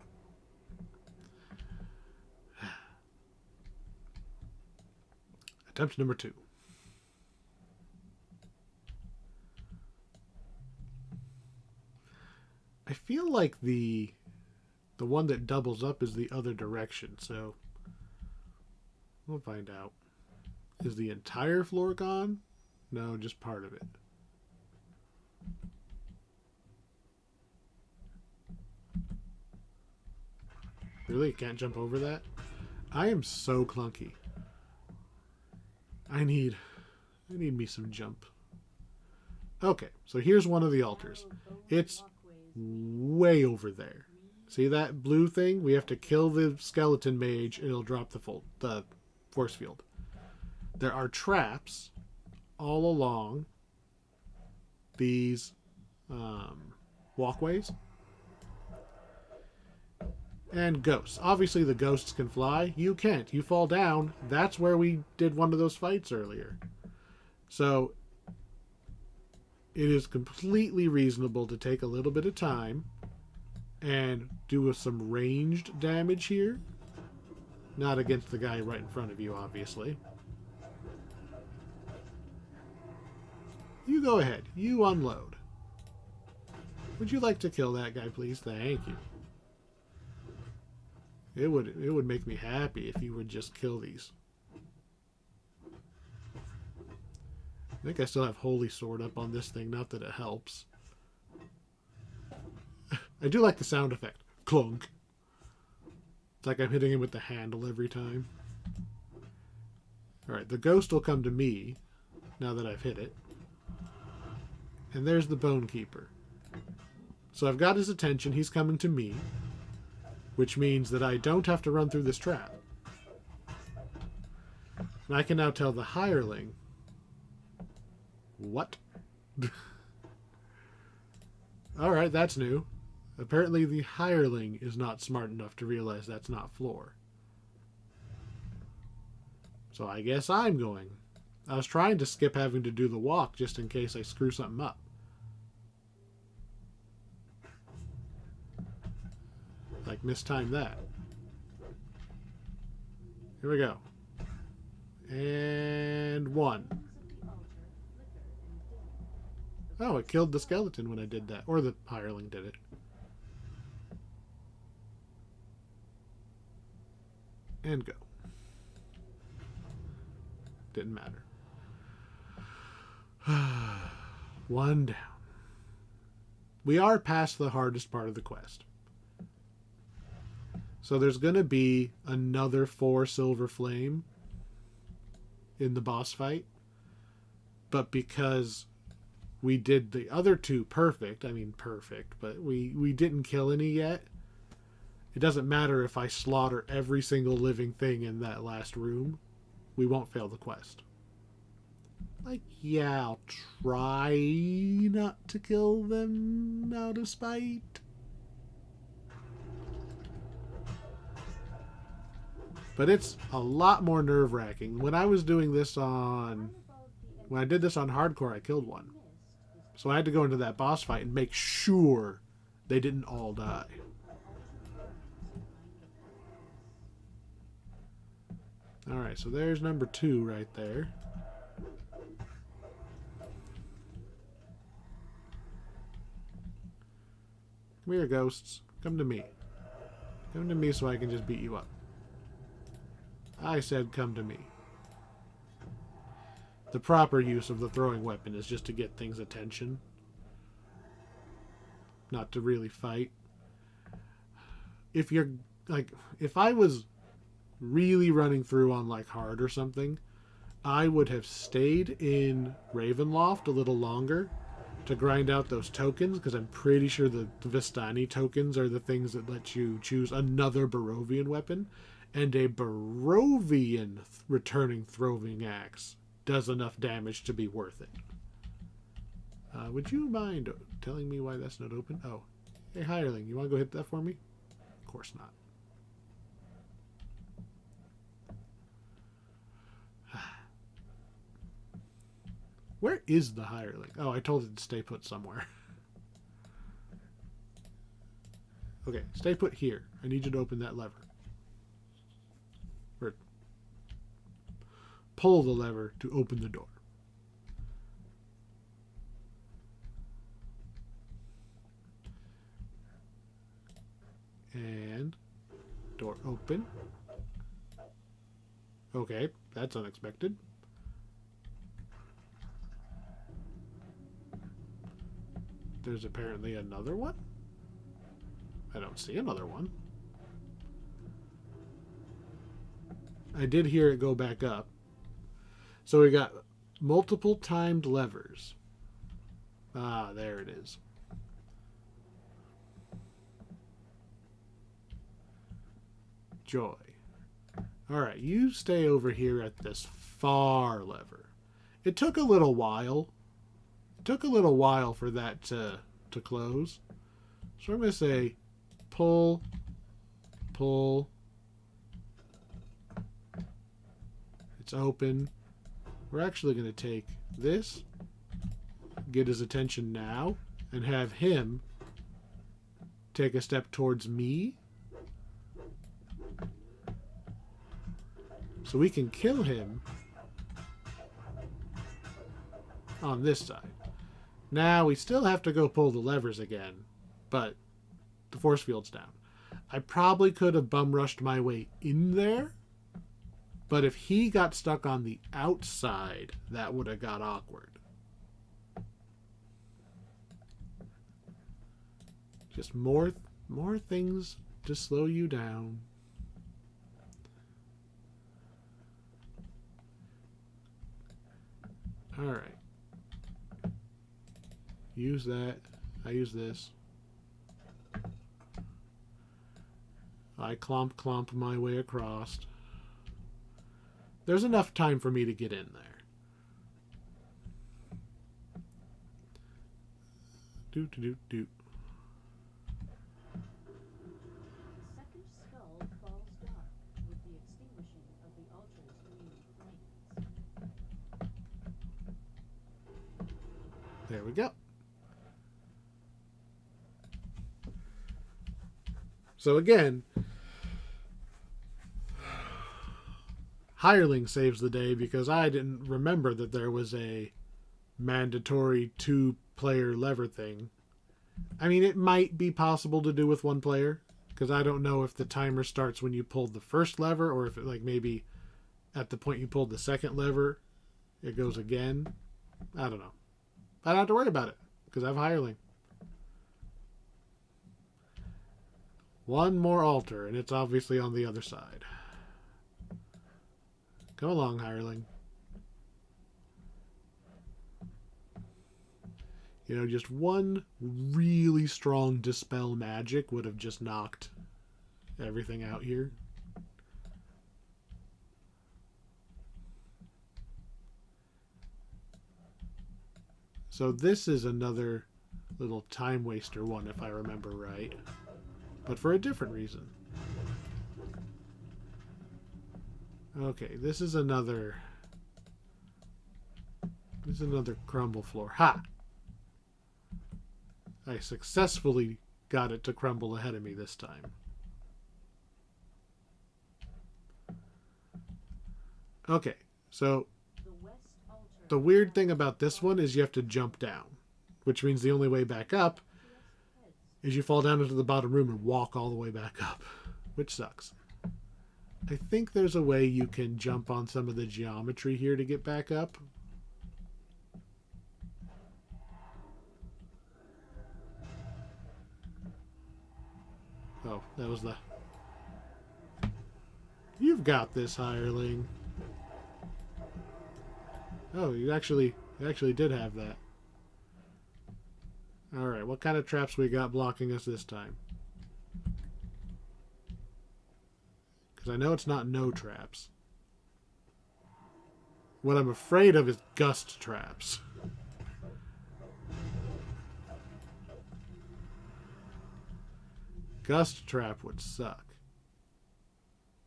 Attempt number 2. I feel like the one that doubles up is the other direction, so we'll find out. Is the entire floor gone? No, just part of it. Really? Can't jump over that? I am so clunky. I need me some jump. Okay, so here's one of the altars. It's way over there. See that blue thing? We have to kill the skeleton mage and it'll drop the force field. There are traps all along these walkways. And ghosts. Obviously the ghosts can fly. You can't. You fall down. That's where we did one of those fights earlier. So it is completely reasonable to take a little bit of time and do some ranged damage here. Not against the guy right in front of you, obviously. You go ahead. You unload. Would you like to kill that guy, please? Thank you. It would make me happy if you would just kill these. I think I still have Holy Sword up on this thing, not that it helps. I do like the sound effect. Clunk. It's like I'm hitting him with the handle every time. Alright, the ghost will come to me now that I've hit it. And there's the Bone Keeper. So I've got his attention. He's coming to me. Which means that I don't have to run through this trap. And I can now tell the hireling... What? Alright, that's new. Apparently the hireling is not smart enough to realize that's not floor. So I guess I'm going. I was trying to skip having to do the walk just in case I screw something up. Like, mistime that. Here we go. And 1. Oh, it killed the skeleton when I did that. Or the hireling did it. And go. Didn't matter. 1 down. We are past the hardest part of the quest. So there's going to be another 4 silver flame in the boss fight. But because we did the other 2 perfect, but we didn't kill any yet. It doesn't matter if I slaughter every single living thing in that last room. We won't fail the quest. Like, yeah, I'll try not to kill them out of spite. But it's a lot more nerve-wracking. When I was doing this on... When I did this on hardcore, I killed one. So I had to go into that boss fight and make sure they didn't all die. Alright, so there's number 2 right there. Come here, ghosts. Come to me. Come to me so I can just beat you up. I said come to me. The proper use of the throwing weapon is just to get things' attention. Not to really fight. If you're, like, if I was really running through on, like, hard or something, I would have stayed in Ravenloft a little longer to grind out those tokens, because I'm pretty sure the Vistani tokens are the things that let you choose another Barovian weapon, and a Barovian returning throwing axe does enough damage to be worth it. Would you mind telling me why that's not open? Oh. Hey, hireling, you want to go hit that for me? Of course not. Where is the hireling? Oh, I told it to stay put somewhere. Okay, stay put here. I need you to open that lever. Or pull the lever to open the door. And door open. Okay, that's unexpected. There's apparently another one. I don't see another one. I did hear it go back up. So we got multiple timed levers. Ah, there it is. Joy. Alright, you stay over here at this far lever. It took a little while. It took a little while for that to close. So I'm going to say pull, pull. It's open. We're actually going to take this, get his attention now, and have him take a step towards me. So we can kill him on this side. Now we still have to go pull the levers again, but the force field's down. I probably could have bum rushed my way in there, but if he got stuck on the outside, that would have got awkward. Just more things to slow you down. All right. Use that. I use this. I clomp my way across. There's enough time for me to get in there. Do. The second skull falls dark with the extinguishing of the altar's green flames. There we go. So again, Hireling saves the day because I didn't remember that there was a mandatory 2-player lever thing. I mean, it might be possible to do with 1 player, because I don't know if the timer starts when you pulled the first lever or if it, like, maybe at the point you pulled the second lever, it goes again. I don't know. I don't have to worry about it because I have Hireling. 1 more altar, and it's obviously on the other side. Come along, Hireling. You know, just 1 really strong Dispel magic would have just knocked everything out here. So this is another little time waster one, if I remember right. But for a different reason. Okay, this is another crumble floor. Ha! I successfully got it to crumble ahead of me this time. Okay, so the weird thing about this one is you have to jump down, which means the only way back up is you fall down into the bottom room and walk all the way back up, which sucks. I think there's a way you can jump on some of the geometry here to get back up. Oh, that was the... You've got this, Hireling. Oh, you actually did have that. Alright, what kind of traps we got blocking us this time? Because I know it's not no traps. What I'm afraid of is gust traps. Gust trap would suck.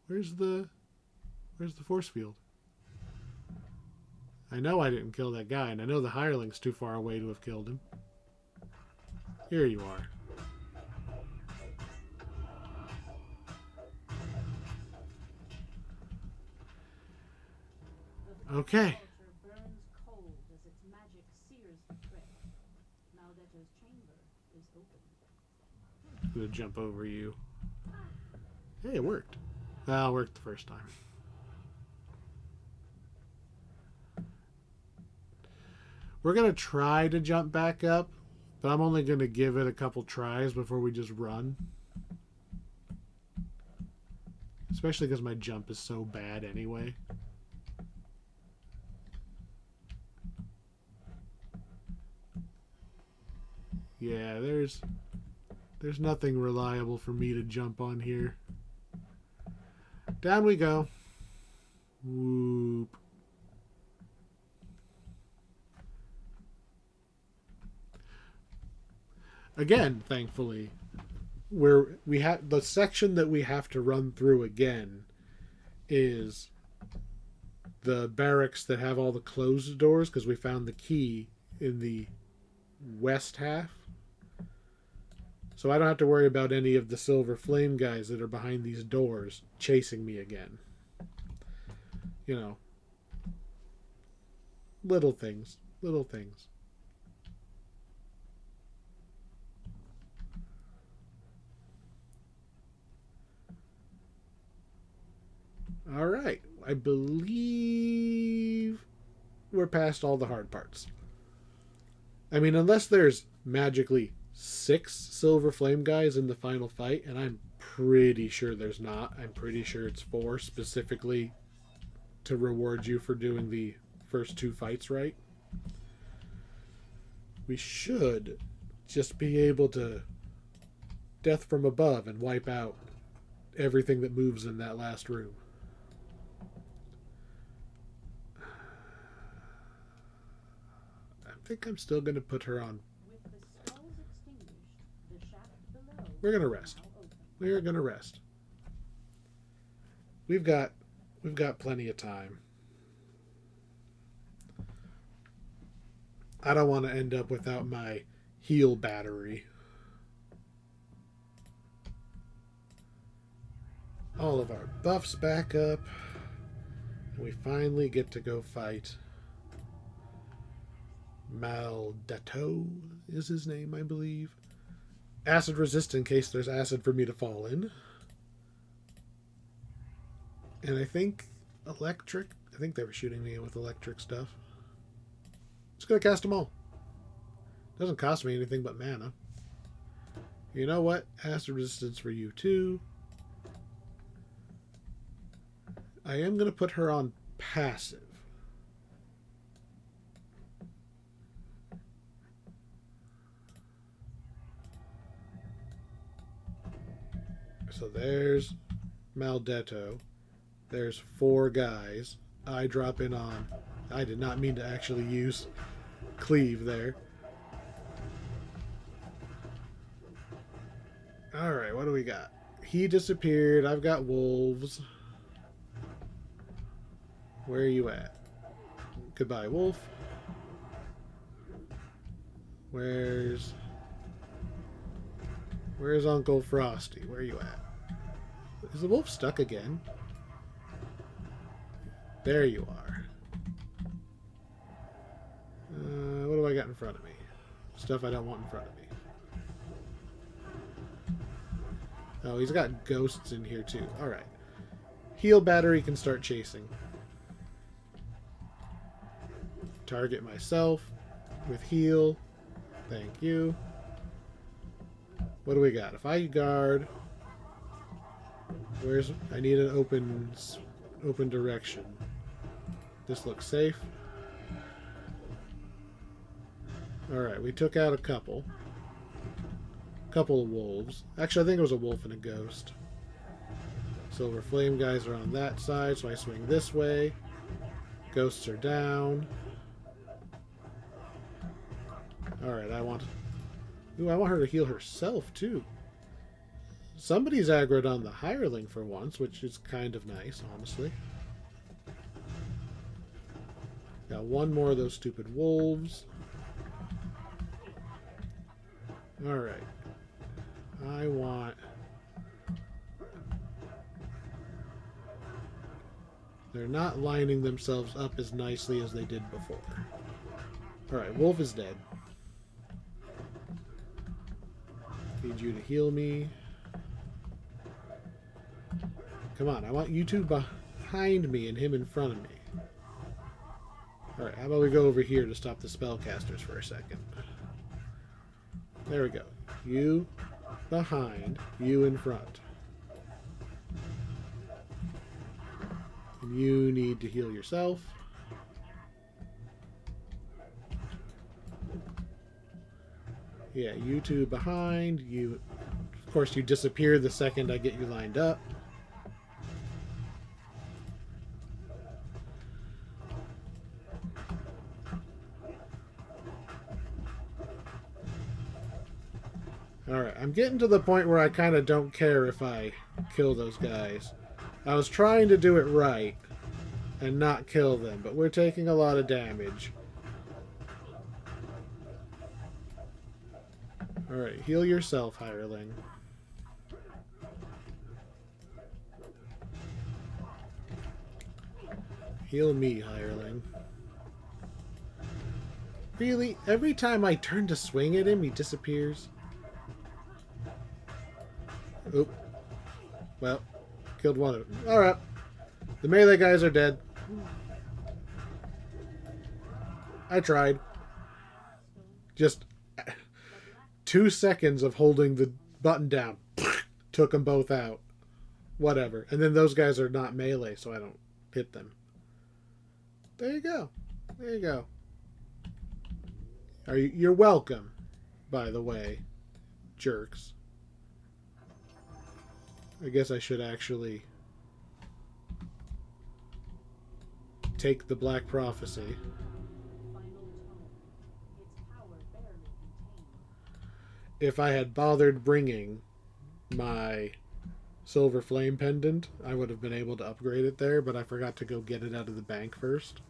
Where's the force field? I know I didn't kill that guy, and I know the Hireling's too far away to have killed him. Here you are. Okay. Burns cold as its magic sears the prey. Maldetta's chamber is open. I'm gonna jump over you. Hey, it worked. Well, it worked the first time. We're gonna try to jump back up, but I'm only gonna give it a couple tries before we just run. Especially because my jump is so bad anyway. Yeah, there's nothing reliable for me to jump on here. Down we go. Whoop. Again, thankfully, we have the section that we have to run through again is the barracks that have all the closed doors, because we found the key in the west half. So I don't have to worry about any of the silver flame guys that are behind these doors chasing me again. You know. Little things. Little things. Alright. I believe we're past all the hard parts. I mean, unless there's magically 6 Silver Flame guys in the final fight, and I'm pretty sure there's not. I'm pretty sure it's 4 specifically to reward you for doing the first 2 fights right. We should just be able to death from above and wipe out everything that moves in that last room. I think I'm still going to put her on. With the skulls extinguished, the shaft below We're going to is rest. now open. We're going to rest. We've got plenty of time. I don't want to end up without my heal battery. All of our buffs back up. And we finally get to go fight Maldato is his name, I believe. Acid resist in case there's acid for me to fall in. And I think electric. I think they were shooting me with electric stuff. Just gonna cast them all. Doesn't cost me anything but mana. You know what? Acid resistance for you too. I am gonna put her on passive. So there's Maldetto. There's 4 guys. I drop in on... I did not mean to actually use cleave there. Alright, what do we got? He disappeared. I've got wolves. Where are you at? Goodbye, wolf. Where's Uncle Frosty? Where are you at? Is the wolf stuck again? There you are. What do I got in front of me? Stuff I don't want in front of me. Oh, he's got ghosts in here too. Alright. Heal battery can start chasing. Target myself with heal. Thank you. What do we got? If I guard... I need an open direction. This looks safe. Alright, we took out a couple. Couple of wolves. Actually, I think it was a wolf and a ghost. Silver flame guys are on that side, so I swing this way. Ghosts are down. Alright, I want her to heal herself, too. Somebody's aggroed on the hireling for once, which is kind of nice, honestly. Got one more of those stupid wolves. Alright. They're not lining themselves up as nicely as they did before. Alright, wolf is dead. Need you to heal me. Come on, I want you two behind me and him in front of me. Alright, how about we go over here to stop the spellcasters for a second. There we go. You behind, you in front. And you need to heal yourself. Yeah, you two behind. You, of course, you disappear the second I get you lined up. Alright, I'm getting to the point where I kind of don't care if I kill those guys. I was trying to do it right and not kill them, but we're taking a lot of damage. Alright, heal yourself, hireling. Heal me, hireling. Really? Every time I turn to swing at him, he disappears? Oop. Well, killed one of them. Alright. The melee guys are dead. I tried. Just 2 seconds of holding the button down. Took them both out. Whatever. And then those guys are not melee, so I don't hit them. There you go. There you go. You're welcome, by the way, jerks. I guess I should actually take the Black Prophecy. If I had bothered bringing my Silver Flame Pendant, I would have been able to upgrade it there, but I forgot to go get it out of the bank first.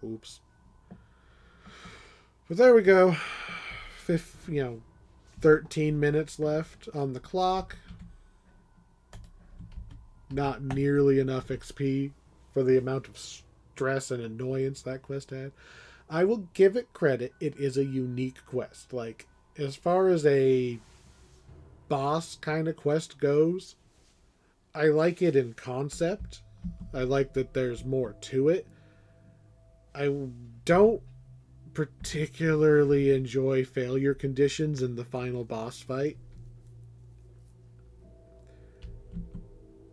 Oops. But there we go. 13 minutes left on the clock. Not nearly enough XP for the amount of stress and annoyance that quest had. I will give it credit. It is a unique quest. Like, as far as a boss kind of quest goes, I like it in concept. I like that there's more to it. I don't particularly enjoy failure conditions in the final boss fight.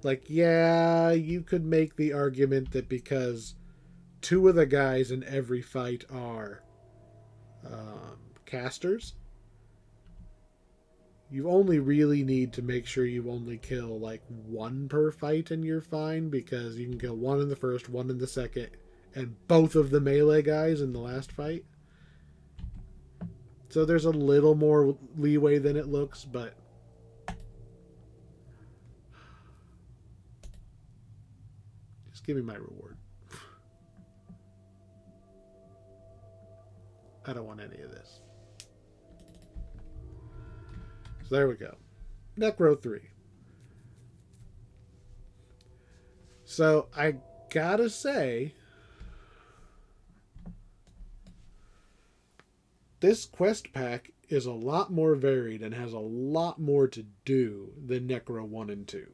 Like, yeah, you could make the argument that because 2 of the guys in every fight are casters, you only really need to make sure you only kill like 1 per fight and you're fine, because you can kill 1 in the first, 1 in the second, and both of the melee guys in the last fight. So there's a little more leeway than it looks, but just give me my reward. I don't want any of this. So there we go. Necro 3. So I gotta say, this quest pack is a lot more varied and has a lot more to do than Necro 1 and 2.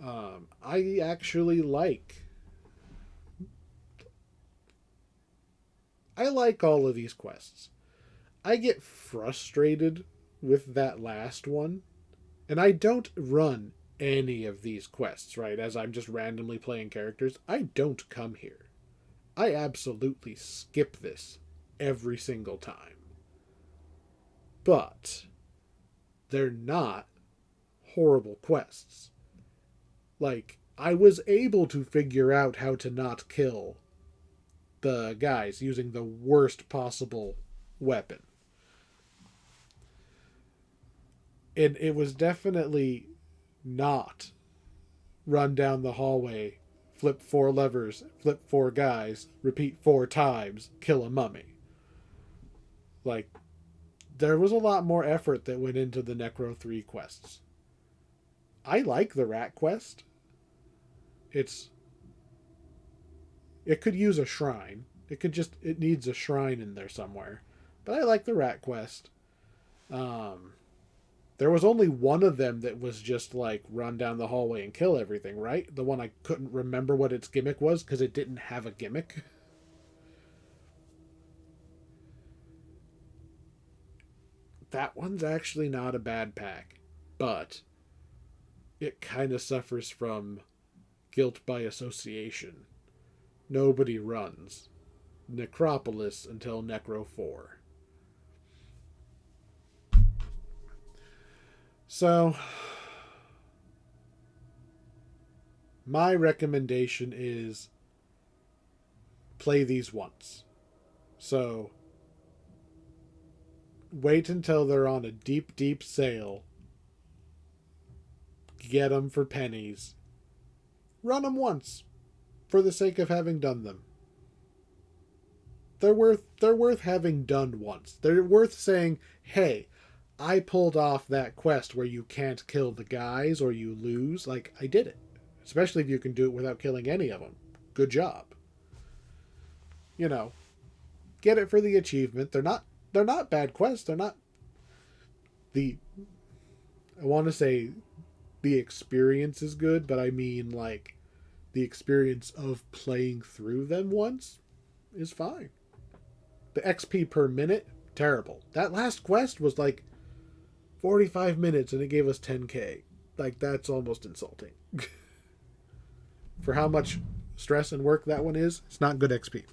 I actually like all of these quests. I get frustrated with that last one, and I don't run any of these quests, right? As I'm just randomly playing characters, I don't come here. I absolutely skip this every single time. But they're not horrible quests. Like, I was able to figure out how to not kill the guys using the worst possible weapon. And it was definitely not run down the hallway, flip 4 levers, flip 4 guys, repeat 4 times, kill a mummy. Like, there was a lot more effort that went into the Necro 3 quests. I like the rat quest. It could use a shrine. It needs a shrine in there somewhere. But I like the rat quest. There was only one of them that was just like run down the hallway and kill everything, right? The one I couldn't remember what its gimmick was because it didn't have a gimmick. That one's actually not a bad pack, but it kind of suffers from guilt by association. Nobody runs Necropolis until Necro 4. So, my recommendation is play these once. So, wait until they're on a deep, deep sale. Get them for pennies. Run them once, for the sake of having done them. They're worth having done once. They're worth saying, hey, I pulled off that quest where you can't kill the guys or you lose. Like, I did it. Especially if you can do it without killing any of them. Good job. You know, get it for the achievement. They're not bad quests. They're not I want to say the experience is good, but I mean, like, the experience of playing through them once is fine. The XP per minute, terrible. That last quest was like 45 minutes and it gave us 10k. Like, that's almost insulting. For how much stress and work that one is, it's not good XP.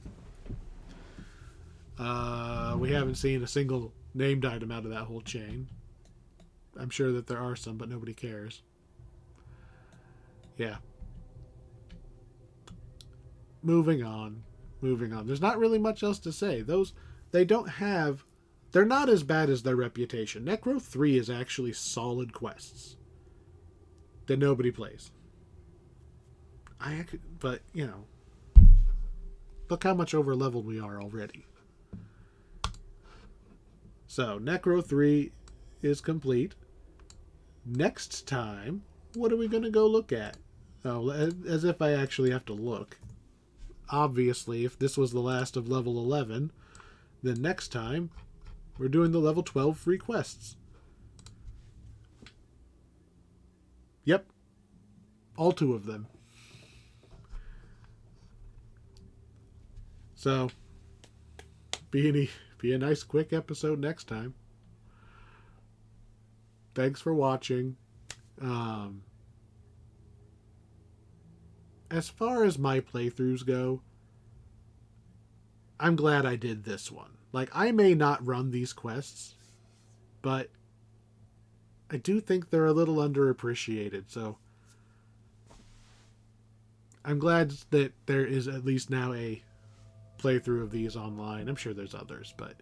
We haven't seen a single named item out of that whole chain. I'm sure that there are some, but nobody cares. Yeah. Moving on. There's not really much else to say. They're not as bad as their reputation. Necro 3 is actually solid quests that nobody plays. But, you know, look how much over leveled we are already. So, Necro 3 is complete. Next time, what are we going to go look at? Oh, as if I actually have to look. Obviously, if this was the last of level 11, then next time, we're doing the level 12 free quests. Yep. All 2 of them. So, be a nice quick episode next time. Thanks for watching. As far as my playthroughs go, I'm glad I did this one. Like, I may not run these quests, but I do think they're a little underappreciated, so I'm glad that there is at least now a playthrough of these online. I'm sure there's others, but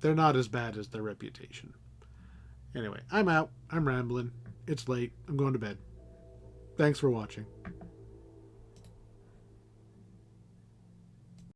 they're not as bad as their reputation. Anyway, I'm out. I'm rambling. It's late. I'm going to bed. Thanks for watching.